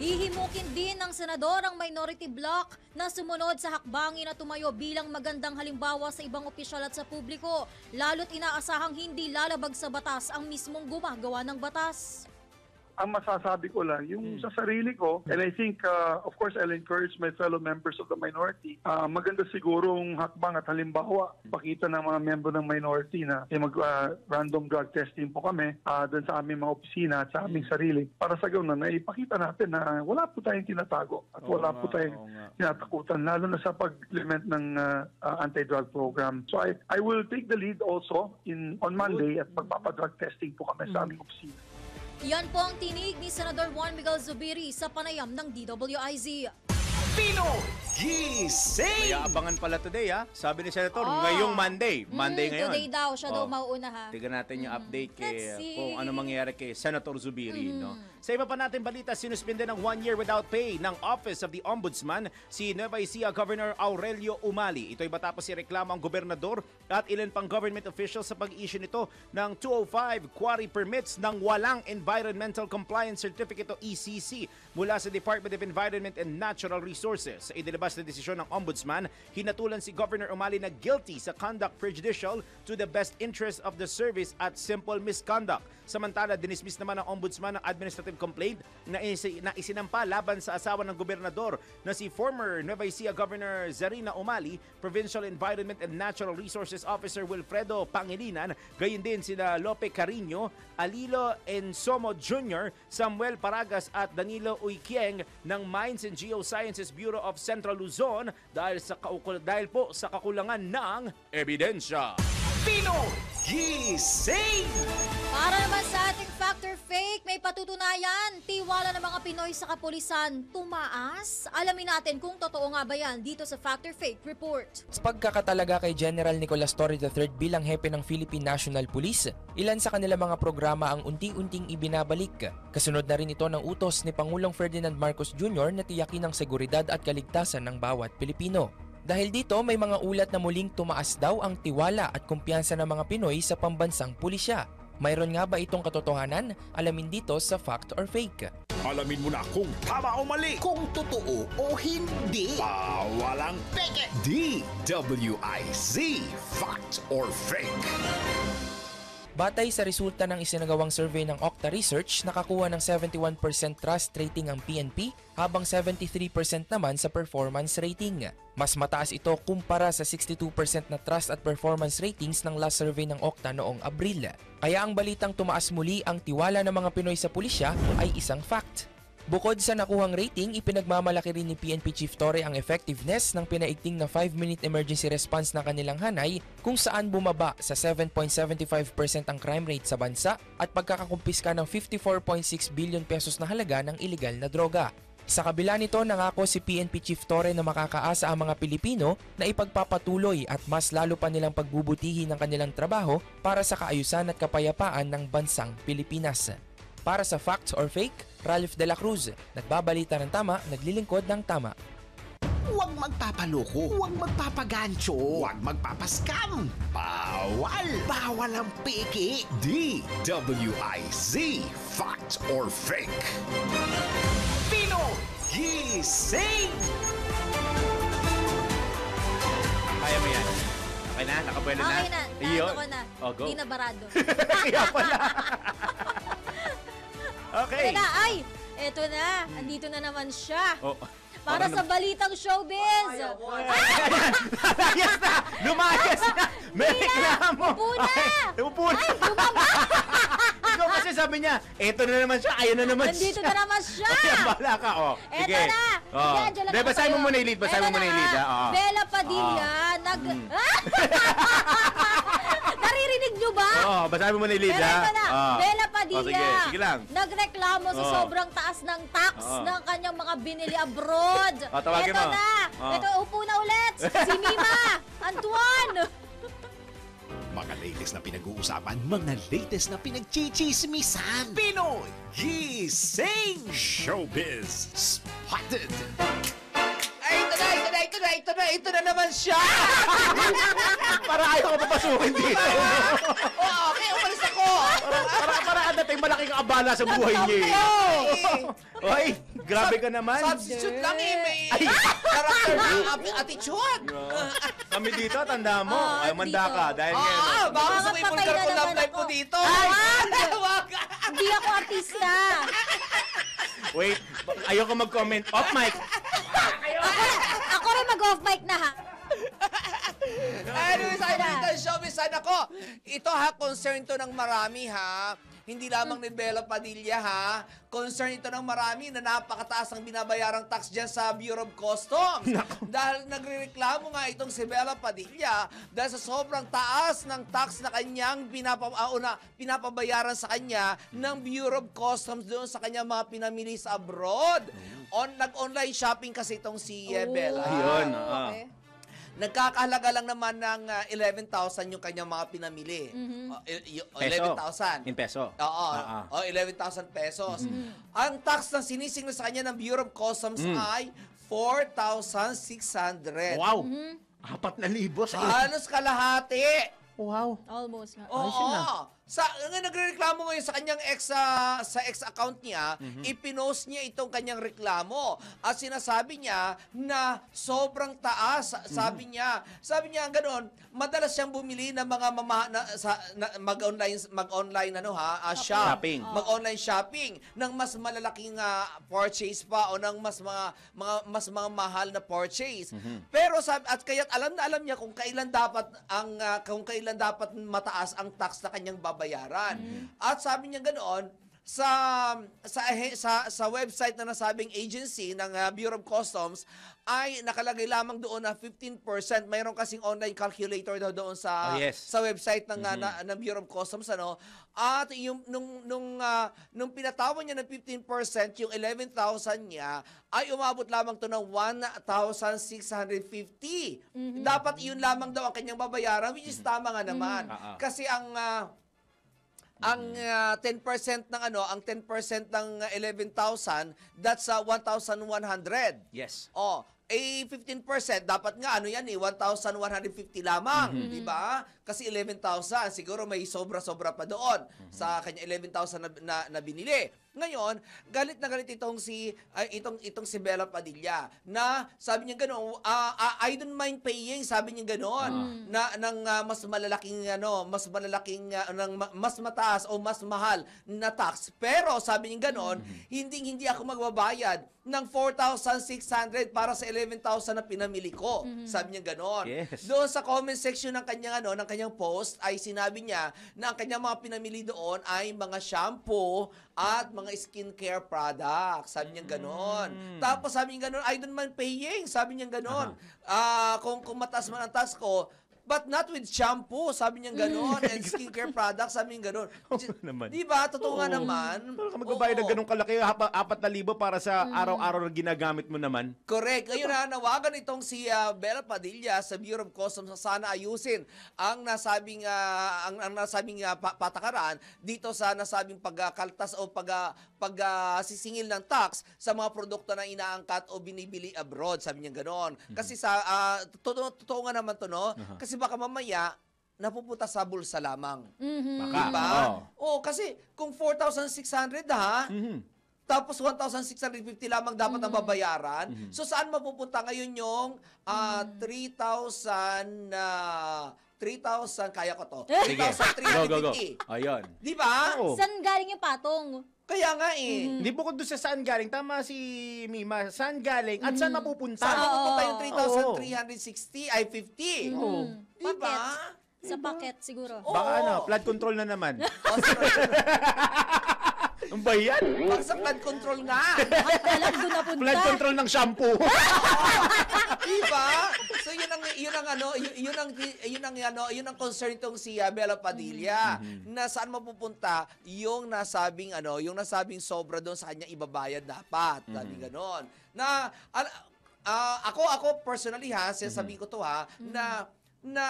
Hihimukin din ng senador ang minority bloc na sumunod sa hakbangin na tumayo bilang magandang halimbawa sa ibang opisyal at sa publiko, lalo't inaasahang hindi lalabag sa batas ang mismong gumagawa ng batas. Ang masasabi ko lang, yung sa sarili ko, and I think, of course, I'll encourage my fellow members of the minority, maganda sigurong hakbang at halimbawa, pakita ng mga member ng minority na mag-random drug testing po kami doon sa aming mga opisina at sa aming sarili para sa ganoon na ipakita natin na wala po tayong tinatago at wala po tayong tinatakutan, lalo na sa pag-implement ng anti-drug program. So I will take the lead also on Monday at magpapadrug testing po kami sa aming opisina. Yan po ang tinig ni Senador Juan Miguel Zubiri sa panayam ng DWIZ. Pinoy Gising! May abangan pala today, ha? Sabi ni Senator, ngayong Monday. Monday ngayon. Today daw, siya daw mauuna, ha? Tignan natin yung update kung ano mangyayari kay Senator Zubiri, no? Sa iba pa natin balita, sinuspinde ng 1 year without pay ng Office of the Ombudsman si Nueva Ecija Governor Aurelio Umali. Ito'y matapos ireklamo ang gobernador at ilan pang government officials sa pag-issue nito ng 205 quarry permits ng walang Environmental Compliance Certificate o ECC mula sa Department of Environment and Natural Resources. Sa inilabas na desisyon ng Ombudsman, hinatulan si Governor Umali na guilty sa conduct prejudicial to the best interest of the service at simple misconduct. Samantala, dinismiss naman ng Ombudsman ang administrative complaint na isinampa laban sa asawa ng gobernador na si former Nueva Ecija Governor Zarina Umali, Provincial Environment and Natural Resources Officer Wilfredo Pangilinan, gayon din sina Lope Carino, Alilo Ensomo Jr., Samuel Paragas at Danilo Uykieng ng Mines and Geosciences Bureau of Central Luzon dahil po sa kakulangan ng ebidensya. Pinoy Gising! Para naman sa ating Factor Fake, may patutunayan. Tiwala ng mga Pinoy sa kapulisan tumaas. Alamin natin kung totoo nga ba yan dito sa Factor Fake Report. Sa pagkakatalaga kay General Nicolas Torre III bilang hepe ng Philippine National Police, ilan sa kanilang mga programa ang unti-unting ibinabalik. Kasunod na rin ito ng utos ni Pangulong Ferdinand Marcos Jr. na tiyakin ang seguridad at kaligtasan ng bawat Pilipino. Dahil dito, may mga ulat na muling tumaas daw ang tiwala at kumpiyansa ng mga Pinoy sa pambansang pulisya. Mayroon nga ba itong katotohanan? Alamin dito sa Fact or Fake. Alamin mo na kung tama o mali, kung totoo o hindi. Walang peke. DWIZ Fact or Fake. Batay sa resulta ng isinagawang survey ng Okta Research, nakakuha ng 71% trust rating ang PNP habang 73% naman sa performance rating. Mas mataas ito kumpara sa 62% na trust at performance ratings ng last survey ng Okta noong Abril. Kaya ang balitang tumaas muli ang tiwala ng mga Pinoy sa pulisya ay isang fact. Bukod sa nakuhang rating, ipinagmamalaki rin ni PNP Chief Torre ang effectiveness ng pinaigting na 5-minute emergency response ng kanilang hanay kung saan bumaba sa 7.75% ang crime rate sa bansa at pagkakakumpiska ng 54.6 billion pesos na halaga ng iligal na droga. Sa kabila nito, nangako si PNP Chief Torre na makakaasa ang mga Pilipino na ipagpapatuloy at mas lalo pa nilang pagbubutihin ang kanilang trabaho para sa kaayusan at kapayapaan ng bansang Pilipinas. Para sa Facts or Fake, Ralph De La Cruz, nagbabalita ng tama, naglilingkod ng tama. Huwag magpapaloko, huwag magpapagancho, huwag magpapaskam. Bawal! Bawal ang peke. DWIZ Fact or Fake. Pinoy Gising! Kaya mo yan. Okay na? Nakabuelo na? Okay na. Naano ko na. Oh, go. Di na barado. Kaya pala. Okay. Ito na, ay! Ito na. Andito na naman siya. Oh. Para sa balitang showbiz. Lumayas na! Lumayas na! May reklamo! Upo na! Upo na! Ay, lumaba! Ikaw kasi sabi niya, eto na naman siya, ayun na naman siya. Nandito na naman siya! Ayan, bahala ka, oh. Eto na! Oh. Sige, basahin mo muna yung lead, basahin mo muna yung lead, ha? Bella Padilla, naririnig nyo ba? Oo, basahin mo muna yung lead, ha? Pero ito na, Bella Padilla, sige lang. nagreklamo sa sobrang taas ng tax ng kanyang mga binili abroad. Tawagin Ito mo. na, ito, upo na ulit, si Mima, Antoine. Mga latest na pinag-uusapan, mga latest na pinagchichismisan. Pinoy Gising! Showbiz Spotted! Ay, ito na! na, ito na naman siya! Para ayaw ka papasukin dito. Oo, okay, umalis ako! Para dating malaking abala sa buhay niya. Oy, grabe ka naman. Substitute lang eh, may character na attitude. Kami dito, tanda mo. Ay, manda ka. Dahil ngayon. Baka gusto mo ipulgar ko love life mo dito. Wag! Hindi ako artista. Wait, ayoko mag-comment. Off mic. Ako rin mag-off mic na ha. Anyways, I'm Little Showbiz. Ako, ito ha, concern to ng marami ha. Hindi lamang ni Bella Padilla ha. Concern ito ng marami na napakataas ang binabayarang tax dyan sa Bureau of Customs. Dahil nagrereklamo nga itong si Bella Padilla dahil sa sobrang taas ng tax na kanyang pinapabayaran sa kanya ng Bureau of Customs doon sa kanyang mga pinamili sa abroad. Nag-online shopping kasi itong si Bella. Ayun. Okay. Nagkakahalaga lang naman ng 11,000 yung kanyang mga pinamili. 11,000. In peso. Oo. 11,000 pesos. Ang tax na sinisingil sa kanya ng Bureau of Customs ay 4,600. Wow. 4,000 sa Halos kalahati. Wow. Almost nga. Oo. Nagrereklamo ngayon sa kanyang ex-account niya, ipinost niya itong kanyang reklamo. At sinasabi niya na sobrang taas. Sabi niya ganoon, madalas siyang bumili ng mga mag-online shopping. Mag-online shopping ng mas malalaking purchase pa o ng mas mga mahal na purchase. Pero at kaya't alam na alam niya kung kailan dapat mataas ang tax na kanyang babayaran. At sabi niya ganoon, sa website na nasabing agency ng Bureau of Customs ay nakalagay lamang doon na 15%. Mayroon kasing online calculator daw doon sa website ng Bureau of Customs At yung nung pinatawan niya ng 15%, yung 11,000 niya ay umabot lamang to ng 1,650. Dapat iyon lamang daw ang kanyang babayaran, which is tama nga naman. Kasi ang 10% ng ang 10% ng 11,000, that's 1,100. Yes. 15% dapat nga 1,150 lamang, di ba? Kasi 11,000, siguro may sobra-sobra pa doon sa kanya 11,000 na binili. Ngayon, galit na galit itong si Bella Padilla na sabi niya ganoon, I don't mind paying, sabi niya ganoon, mas mataas o mas mahal na tax. Pero sabi niya ganoon, hindi ako magbabayad ng 4,600 para sa 11,000 na pinamili ko. Sabi niya ganoon. Yes. Doon sa comment section ng kanyang post ay sinabi niya na ang kanyang mga pinamili doon ay mga shampoo at mga skincare products. Sabi niya ganoon. Tapos sabi niya ganoon, I don't mind paying. Sabi niya ganoon. Kung mataas man ang tax ko, but not with shampoo, sabi niya gano'n, and skincare products, sabi niya gano'n. Di ba? Totoo nga naman. Pero ka magbabayad ng ganun kalaki, 4,000 para sa araw-araw na ginagamit mo naman. Correct. Ngayon nawagan itong si Bella Padilla sa Bureau of Customs na sana ayusin ang nasabing patakaran dito sa nasabing pagkaltas o pagsisingil ng tax sa mga produkto na inaangkat o binibili abroad, sabi niya gano'n. Kasi totoo nga naman to, no? Kasi baka mamaya, napupunta sa bulsa lamang. Baka. Diba? Kasi kung 4,600 tapos 1,650 lamang dapat ang babayaran, so saan mapupunta ngayon yung 3,000, kaya ko to. Sige. 3,350. Ayun. Di ba? Saan galing yung patong? Kaya nga Hindi bukod doon sa saan galing. Tama si Mima. Saan galing at saan mapupunta? Saan mapupunta yung 3,360 ay 50? Di ba? Sa packet siguro. Baka flood control na naman. Ang ba yan? Pag sa flood control nga. Alam doon napunta. Flood control ng shampoo. Diba? So yun ang concern itong si Bella Padilla na saan mapupunta yung nasabing sobra doon sa kanya ibabayad dapat. Sabi ganon. Na ako personally sinasabihin ko to na na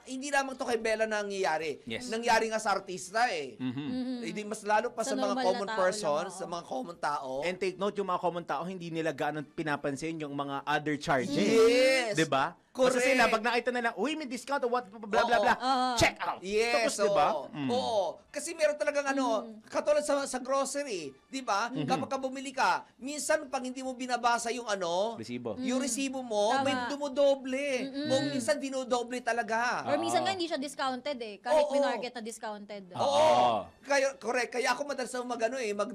hindi lamang to kay Bella nangyayari. Yes. Nangyari nga sa artista eh. Hindi mas lalo pa Sa sa mga normal na common tao persons, lang, sa mga common tao. And take note, yung mga common tao, hindi nila gaano pinapansin yung mga other charges. Yes. Diba? Correct. Kasi sila, pag nakita nila, uy, may discount or what, blah, blah, blah, check out. Yes, Tapos, diba? Oo. Kasi meron talagang katulad sa grocery, di ba? Kapag ka bumili ka, minsan pag hindi mo binabasa yung Resibo. yung resibo mo, Tama. may dumodoble. O minsan dinodoble talaga. Or minsan nga hindi siya discounted eh. Kahit minarket na discounted. Oo. Kaya, correct. Kaya ako madalas na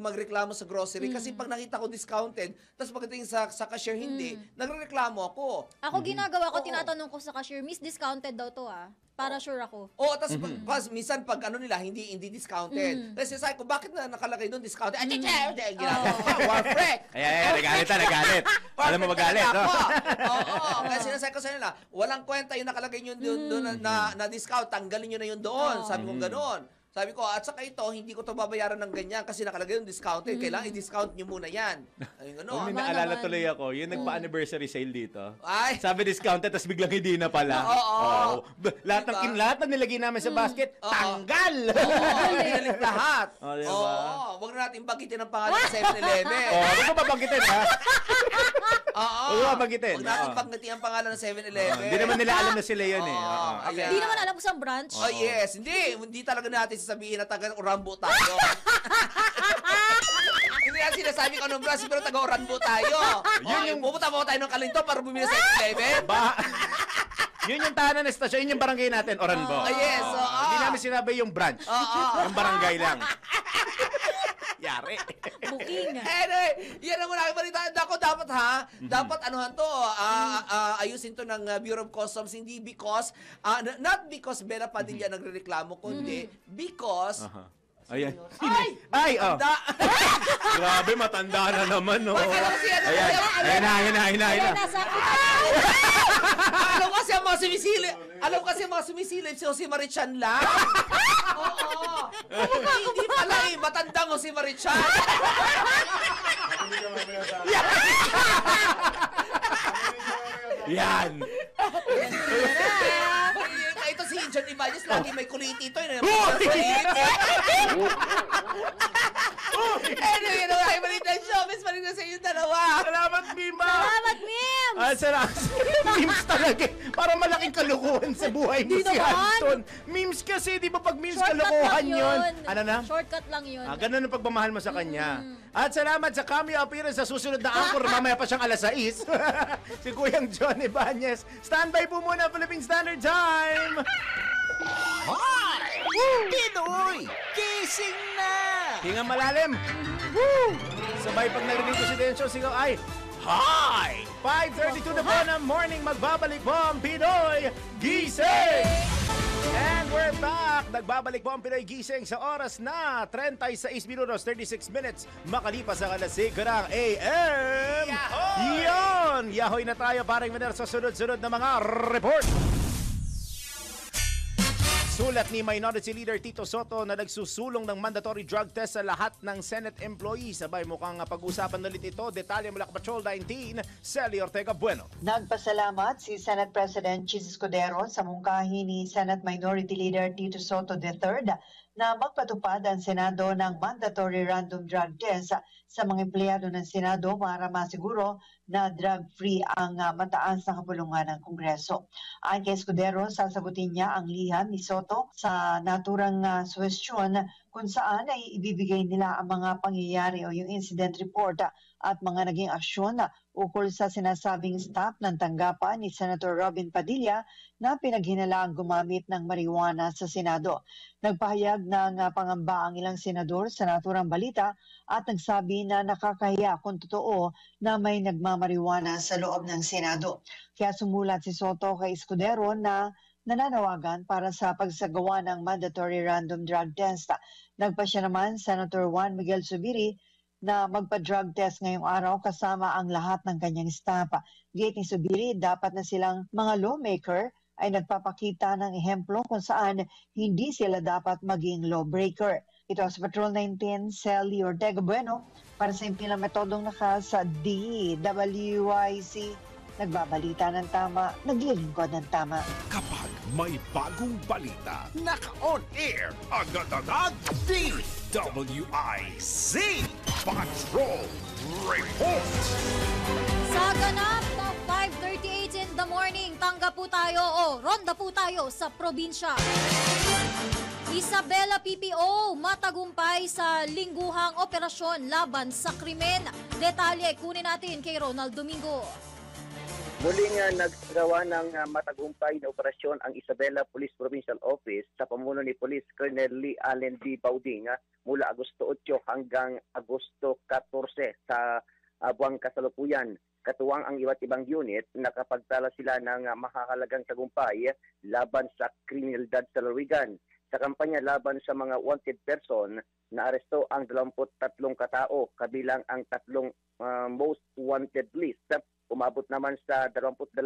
magreklamo sa grocery kasi pag nakita ko discounted, tapos pagdating sa cashier hindi, nagreklamo ako. Ako ginagawa ko, tinatanong ko sa cashier, Miss, discounted daw to Para sure ako. Oo, tapos minsan pag nila, hindi discounted. Tapos sabi ko, bakit na nakalagay doon discounted? Warfrek! Ayan, nagalit. Alam mo magalit, no? Oo, kaya sinasabi ko sa nila, walang kwenta yung nakalagay nyo doon na discount, tanggalin nyo na yun doon. Sabi ko gano'n. Sabi ko, at saka ito, hindi ko to babayaran ng ganyan kasi nakalagay yung discounted. Kailangan i-discount nyo muna yan. Ayun, gano'n. May naalala tuloy ako, yung nagpa-anniversary sale dito. Ay. Sabi discounted, tapos biglang hindi na pala. Oo. Lahat ng nilagay namin sa basket, tanggal! Oo, binalik lahat. Diba? Oo, huwag na natin banggitin ang pangalan ng 7-Eleven. Huwag ko babanggitin, ha? Oo. Huwag ko babanggitin. Huwag natin banggitin ang pangalan ng 7-Eleven. Hindi naman nila alam na sila yun, eh. Hindi naman alam ko sa branch. Oh, yes. Hindi talaga natin sasabihin na taga-Orambo tayo. Hindi yan sinasabi ko anong branch, pero taga-Orambo tayo. Yun yung pupunta mo tayo ng Kalinto para bumili sa 7-Eleven. Yun yung tahanan na estasyon, yun yung barangay natin, Oranbo. Yes, Hindi namin sinabi yung branch. Yung barangay lang. Yari. Booking. Anyway, yan ang muna balita. Ako dapat dapat ayusin to ng Bureau of Customs, hindi because, not because Bella Padilla nagrereklamo, kundi because, Ayan. Ay! Grabe, matanda na naman, no? Ayan na. Alam ko kasi ang mga sumisilip si Jose Marichan lang. Oo. Hindi pala matandang Jose Marichan. Yan. Ito si John Ibanez, lagi may kuliti ito. Anyway, ay balita showbiz, balita sa inyo dalawa. Salamat, Mima. Salamat, Mims. Salamat. Memes talaga. Parang malaking kalukuhan sa buhay mo si Anton. Memes kasi, di ba pag memes kalukuhan yun? Ano na? Shortcut lang yun. Ganun ang pagmamahal mo sa kanya. At salamat sa cameo appearance sa susunod na anchor. Mamaya pa siyang alas 6. Si Kuyang John Ibanez. Standby po muna, Philippine Standard Time. Hi! Pinoy! Gising na! Hinga malalim. Woo! Sabay pag narinig ko si Densyo, sigaw ay, hi! 5:32 na po ng morning, magbabalik po ang Pinoy Gising! And we're back! Nagbabalik po ang Pinoy Gising sa oras na 36 minutos, 36 minutes makalipas ang alas 5 ng AM! Yon! Yahoy na tayo para imanir sa sunod-sunod na mga report! Sulat ni Minority Leader Tito Soto na nagsusulong ng mandatory drug test sa lahat ng Senate employees. Sabay mukhang pag-usapan ulit ito. Detalye mula Patrol 19, Sally Ortega Bueno. Nagpasalamat si Senate President Chis Escudero sa mungkahi ni Senate Minority Leader Tito Soto III na magpatupad ang Senado ng mandatory random drug test sa mga empleyado ng Senado para masiguro na drug-free ang mataas na kapulungan ng Kongreso. Ayon kay Escudero, sasagutin niya ang liham ni Soto sa naturang suwestyon kung saan ay ibibigay nila ang mga pangyayari o yung incident report at mga naging aksyon ukol sa sinasabing stop ng tanggapan ni Senator Robin Padilla na pinaghinalaang gumamit ng marijuana sa Senado. Nagpahayag ng pangamba ang ilang senador sa naturang balita at nagsabi na nakakahiya kung totoo na may nagmamarijuana sa loob ng Senado. Kaya sumulat si Soto kay Escudero na nananawagan para sa pagsagawa ng mandatory random drug test. Nagpasya naman Senator Juan Miguel Zubiri na magpa-drug test ngayong araw kasama ang lahat ng kanyang staff. Gate ni Zubiri, dapat na silang mga lawmaker ay nagpapakita ng ehemplo kung saan hindi sila dapat maging lawbreaker. Ito sa Patrol 19, Sally Ortega Bueno para sa impilang metodong naka sa DWIC Nagbabalita ng tama, naglilingkod ng tama. Kapag may bagong balita, naka-on air, agad-agad, DWIZ Patrol Report! Sa ganap na 5:38 in the morning, tanggap po tayo o ronda po tayo sa probinsya. Isabela PPO matagumpay sa lingguhang operasyon laban sa krimen. Detalye kunin natin kay Ronald Domingo. Muling nagsagawa ng matagumpay na operasyon ang Isabela Police Provincial Office sa pamuno ni Police Colonel Lee Allen D. Bauding mula Agosto 8 hanggang Agosto 14 sa buwang kasalukuyan. Katuwang ang iba't ibang unit, nakapagtala sila ng mahahalagang tagumpay laban sa kriminalidad sa lalawigan. Sa kampanya laban sa mga wanted person, naaresto ang 23 katao, kabilang ang 3 most wanted list. Umabot naman sa 22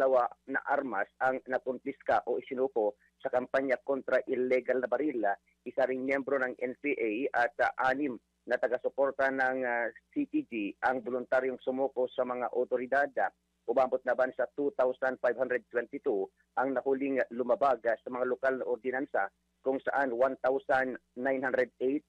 na armas ang nakumpiska o isinuko sa kampanya kontra illegal na baril. Isa ring miyembro ng NPA at 6 na taga-suporta ng CTG ang voluntaryong sumuko sa mga otoridad. Umabot naman sa 2,522 ang nahuling lumabag sa mga lokal na ordinansa, kung saan 1,908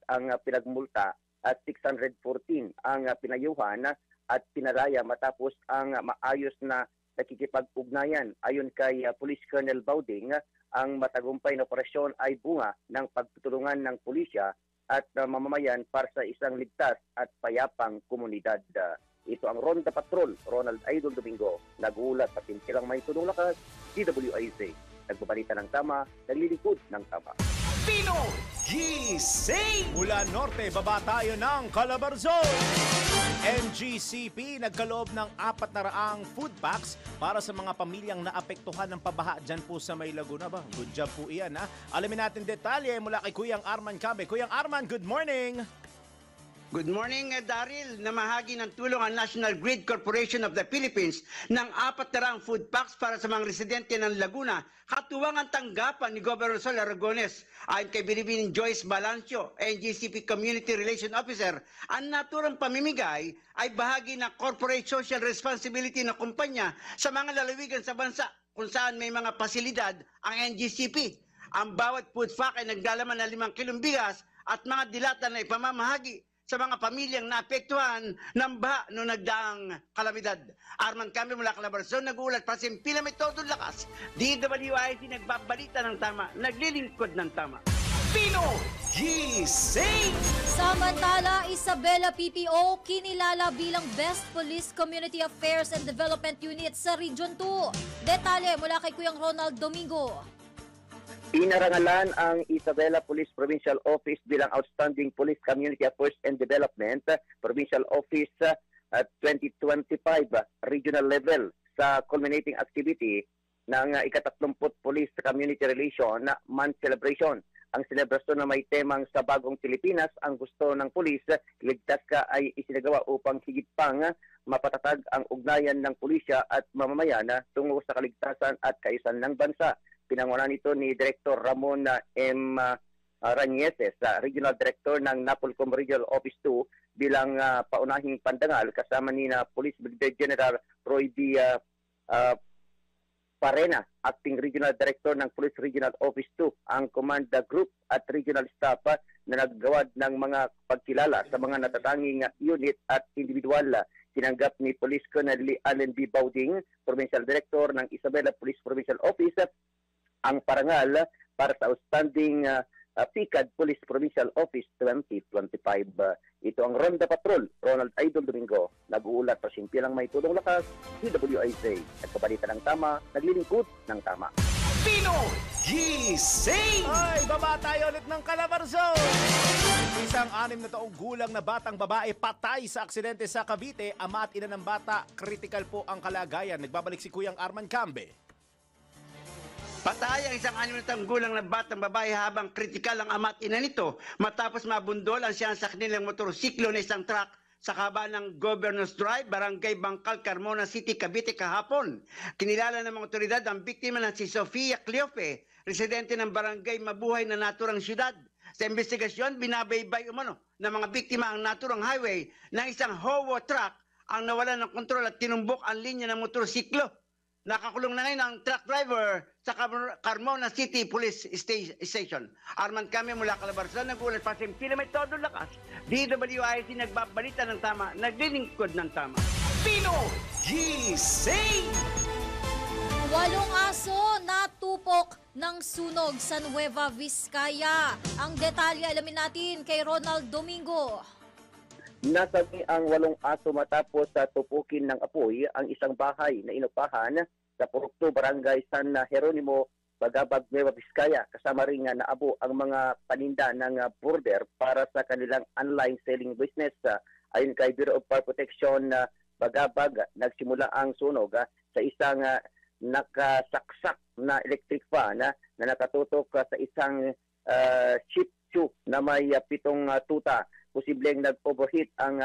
ang pinagmulta at 614 ang pinayuhan at pinaraya matapos ang maayos na nakikipag-ugnayan. Ayon kay Police Colonel Bauding, ang matagumpay na operasyon ay bunga ng pagtutulungan ng pulisya at mamamayan para sa isang ligtas at payapang komunidad. Ito ang Ronda Patrol, Ronald Idol Domingo, nag-uulat at tintilang may tulong lakas, DWIZ. Nagbabalita ng tama, naglilingkod ng tama. Pino Gising! Mula norte, baba tayo ng Calabarzon. NGCP nagkaloob ng 400 food packs para sa mga pamilyang naapektuhan ng pabaha dyan po sa May Laguna. Ba? Good job po iyan. Ha? Alamin natin detalye mula kay Kuyang Arman Cabe. Kuyang Arman, good morning! Good morning, Daryl. Namahagi ng tulong ang National Grid Corporation of the Philippines ng 400 food packs para sa mga residente ng Laguna. Katuwang ang tanggapan ni Governor Sol Aragones. Ayon kay Binibining Joyce Balancio, NGCP Community Relation Officer, ang naturang pamimigay ay bahagi ng corporate social responsibility ng kumpanya sa mga lalawigan sa bansa kung saan may mga pasilidad ang NGCP. Ang bawat food pack ay naglalaman ng 5 kilong bigas at mga dilata na ipamamahagi sa mga pamilyang naapektuhan ng baha noong nagdaang kalamidad. Arman Cambe mula Calabarzon, nag-uulat para sa Impila may todong lakas. DWIZ nagbabalita ng tama, naglilingkod ng tama. Pino Gising! Samantala, Isabela PPO kinilala bilang Best Police Community Affairs and Development Unit sa Region 2. Detalye mula kay Kuyang Ronald Domingo. Pinarangalan ang Isabela Police Provincial Office bilang Outstanding Police Community Affairs and Development Provincial Office at 2025 regional level sa culminating activity ng ika-30 Police Community Relation Month Celebration. Ang selebrasyon na may temang sa bagong Pilipinas, ang gusto ng pulis, ligtas ka ay isinagawa upang higit pang mapatatag ang ugnayan ng pulisya at mamamayan tungo sa kaligtasan at kaayusan ng bansa. Pinangunahan ito ni Director Ramon M. Ranieses, Regional Director ng Napolcom Regional Office 2 bilang paunahing pandangal kasama ni Police Brigadier General Roy D. Parena, Acting Regional Director ng Police Regional Office 2, ang Command Group at Regional Staff na naggawad ng mga pagkilala sa mga natatanging unit at individual. Tinanggap ni Police Colonel Lee Allen D. Bauding, Provincial Director ng Isabela Police Provincial Office, ang parangal para sa Outstanding PICAD Police Provincial Office 2025. Ito ang Ronda Patrol, Ronald Idol Domingo. Nag-uulat pa simpilang may tulong lakas, DWIZ. Nagpabalita ng tama, naglilingkod ng tama. Pino Gising! Ay, baba tayo ulit ng Calabarzon! Isang 6 na taong gulang na batang babae patay sa aksidente sa Cavite. Ama at ina ng bata, critical po ang kalagayan. Nagbabalik si Kuyang Arman Cambe. Patay ang isang 6 na taong gulang na batang babae habang kritikal ang ama at ina nito matapos mabundol ang siyang sa kanilang motorsiklo na isang truck sa kaba ng Governor's Drive, Barangay Bangkal, Carmona City, Cavite kahapon. Kinilala ng mga otoridad ang biktima na si Sofia Cleofe, residente ng Barangay Mabuhay na naturang syudad. Sa investigasyon, binabaybay umano ng mga biktima ang naturang highway ng isang Howo truck ang nawalan ng kontrol at tinumbok ang linya ng motorsiklo. Nakakulong na ngayon ang truck driver sa Carmona City Police Station. Arman kami mula Calabarzon, nag-ulat pa sila may todo lakas. DWIC nagbabalita ng tama, naglilingkod ng tama. Pino Gising! 8 aso natupok ng sunog sa Nueva Vizcaya. Ang detalye alamin natin kay Ronald Domingo. Nasabi ang 8 aso matapos sa tupukin ng apoy ang isang bahay na inupahan sa Purukto, Barangay San Jeronimo, Bagabag, Nueva Vizcaya. Kasama rin nga naabo ang mga paninda ng border para sa kanilang online selling business. Ayon kay Bureau of Fire Protection, Bagabag, nagsimula ang sunog sa isang nakasaksak na electric fan na nakatutok sa isang Shih Tzu na may 7 tuta. Posibleng nag-overheat ang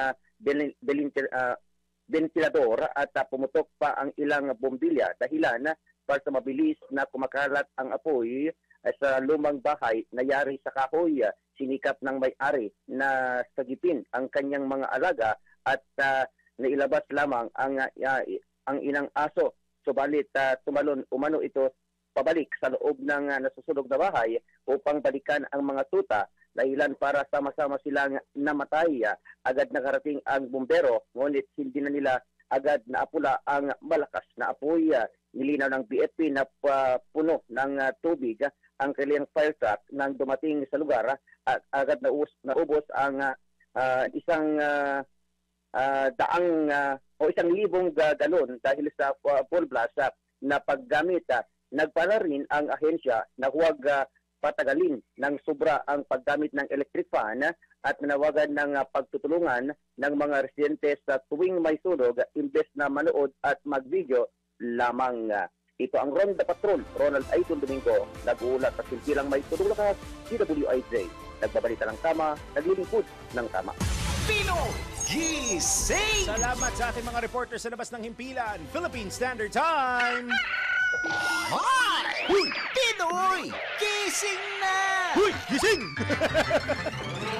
ventilador at pumutok pa ang ilang bombilya dahilan para sa mabilis na kumakalat ang apoy sa lumang bahay na yari sa kahoy. Sinikap ng may-ari na sagipin ang kanyang mga alaga at nailabas lamang ang inang aso. Subalit tumalon umano ito pabalik sa loob ng nasusunog na bahay upang balikan ang mga tuta. Dahilan para sama-sama silang namatay. Agad nakarating ang bumbero, ngunit hindi na nila agad naapula ang malakas na apoy. Nilinaw ng BFP na puno ng tubig ang kanilang fire truck nang dumating sa lugar. At agad naubos ang isang daang o 1,000 galon dahil sa full blast na paggamit. Nagpala rin ang ahensya na huwag patagalin ng sobra ang paggamit ng electric fan at nanawagan ng pagtutulungan ng mga residente sa tuwing may sunog imbes na manood at mag-video lamang. Ito ang Ronda Patrol, Ronald Aiton Domingo, nag-uulat at simpilang may tulong lakas, DWIJ. Nagbabalita ng tama, naglilingkod ng tama. Pino Gising! Salamat sa ating mga reporters sa labas ng himpilan. Philippine Standard Time! Hi! Huy! Pinoy! Gising na! Huy! Gising!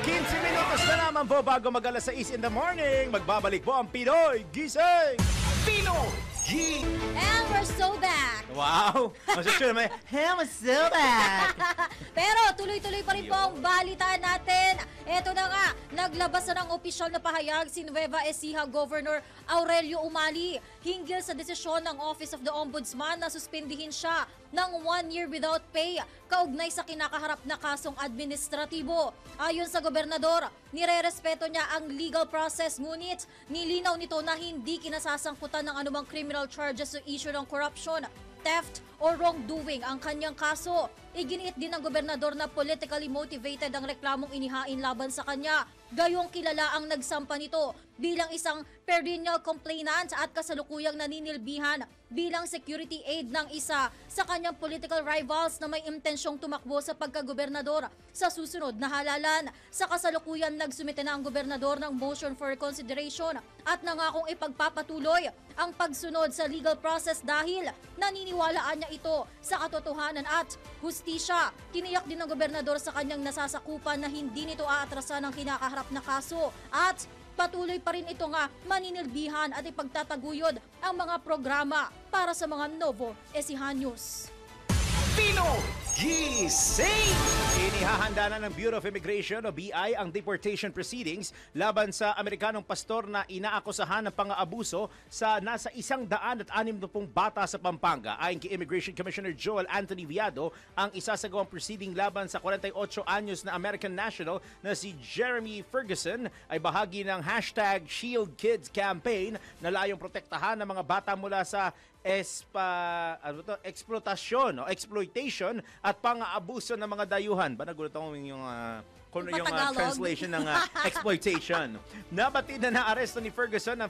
15 minutos na naman po bago mag-alas 6 in the morning. Magbabalik po ang Pinoy Gising! Pino And we're so back! Wow! Masasya naman, hey, we're so back! Pero tuloy-tuloy pa rin po ang balitaan natin. Ito na nga, naglabas na ng opisyal na pahayag si Nueva Ecija Governor Aurelio Umali hinggil sa desisyon ng Office of the Ombudsman na suspindihin siya ng 1 year without pay kaugnay sa kinakaharap na kasong administratibo. Ayon sa gobernador, nirerespeto niya ang legal process ngunit nilinaw nito na hindi kinasasangkutan ng anumang criminal charges sa issue ng corruption, theft o wrongdoing ang kanyang kaso. Iginiit din ng gobernador na politically motivated ang reklamong inihain laban sa kanya. Gayong kilala ang nagsampa nito bilang isang perennial complainant at kasalukuyang naninilbihan bilang security aide ng isa sa kanyang political rivals na may intensyong tumakbo sa pagkagobernador sa susunod na halalan. Sa kasalukuyan, nagsumite na ang gobernador ng motion for reconsideration at nangakong ipagpapatuloy ang pagsunod sa legal process dahil naniniwalaan niya ito sa katotohanan at hustisya. Tiniyak din ng gobernador sa kanyang nasasakupan na hindi nito aatrasan ang kinakaharap na kaso at patuloy pa rin ito nga maninilbihan at ipagtataguyod ang mga programa para sa mga Novo Ecijanos. Pino Gising! Inihahanda na ng Bureau of Immigration o BI ang deportation proceedings laban sa Amerikanong pastor na inaakusahan ng pang-aabuso sa nasa 160 bata sa Pampanga. Ayon kay Immigration Commissioner Joel Anthony Viado, ang isasagawang proceeding laban sa 48 anyos na American national na si Jeremy Ferguson ay bahagi ng #ShieldKids campaign na layong protektahan ng mga bata mula sa exploitation at pang-aabuso ng mga dayuhan. Ba nagulat ako yung translation ng exploitation. Nabatid na naaresto ni Ferguson ng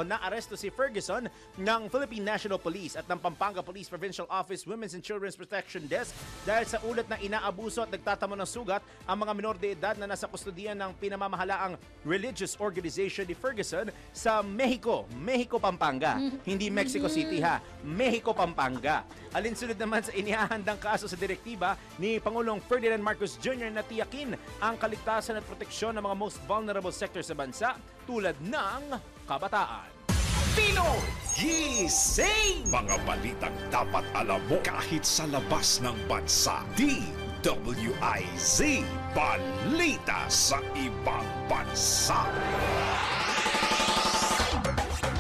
naaresto si Ferguson ng Philippine National Police at ng Pampanga Police Provincial Office Women's and Children's Protection Desk dahil sa ulat na inaabuso at nagtatamo ng sugat ang mga minor de edad na nasa kustodiyan ng pinamamahalaang religious organization ni Ferguson sa Mexico, Pampanga. Hindi Mexico City ha, Mexico, Pampanga. Alinsunod naman sa inihahandang kaso sa direktiba ni Pangulong Ferdinand Marcos Jr. na tiyakin ang kaligtasan at proteksyon ng mga most vulnerable sectors sa bansa tulad ng kabataan. Pinoy Gising! Mga balitang dapat alam mo kahit sa labas ng bansa. DWIZ Balita sa Ibang Bansa.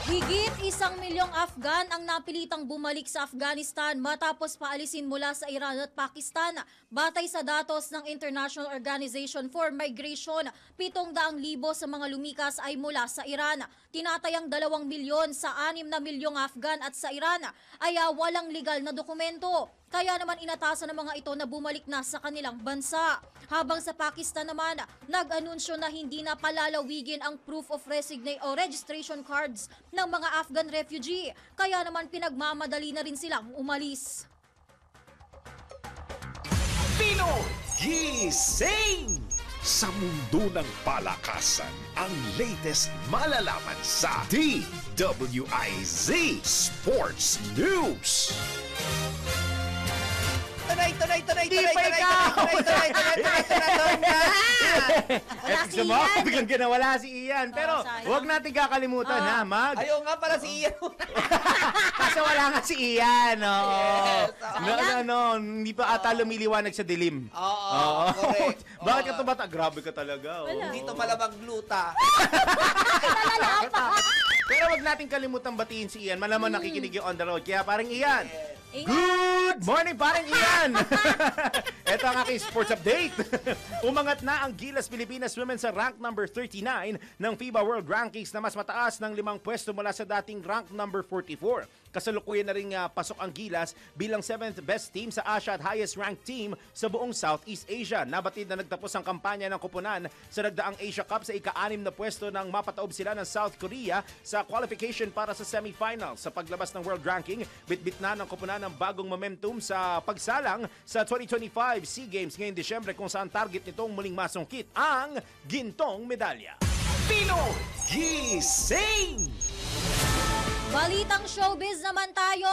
Higit 1 milyong Afghan ang napilitang bumalik sa Afghanistan matapos paalisin mula sa Iran at Pakistan. Batay sa datos ng International Organization for Migration, 700,000 sa mga lumikas ay mula sa Iran. Tinatayang 2 milyon sa 6 na milyong Afghan at sa Iran ay walang legal na dokumento. Kaya naman inatasan ng mga ito na bumalik na sa kanilang bansa. Habang sa Pakistan naman, nag-anunsyo na hindi na palalawigin ang proof of registration cards ng mga Afghan refugee. Kaya naman pinagmamadali na rin silang umalis. Pinoy Gising! Sa mundo ng palakasan, ang latest malalaman sa DWIZ Sports News. Wala si Ian. Biglang wala si Ian. Pero huwag natin kakalimutan ha, Ayaw nga pala si Ian. Kasi wala nga si Ian. Yes. Hindi pa ata lumiliwanag sa dilim. Oo, correct. Bakit ka tumata? Grabe ka talaga. Dito malamang gluta. Pero wag natin kalimutan batiin si Ian. Malaman nakikinig yung on the road. Kaya parang Ian, good morning, parang Ian! Ito ang aking sports update. Umangat na ang Gilas Pilipinas Women sa rank number 39 ng FIBA World Rankings na mas mataas ng 5 pwesto mula sa dating rank number 44. Kasalukuyan na rin pasok ang Gilas bilang 7th best team sa Asia at highest ranked team sa buong Southeast Asia. Nabatid na nagtapos ang kampanya ng koponan sa nagdaang Asia Cup sa ika-6 na pwesto nang mapataob sila ng South Korea sa qualification para sa semifinals. Sa paglabas ng world ranking, bitbit na ng koponan ng bagong momentum sa pagsalang sa 2025 SEA Games ngayong Disyembre kung saan target nitong muling masungkit ang gintong medalya. Pinoy Gising! Balitang showbiz naman tayo.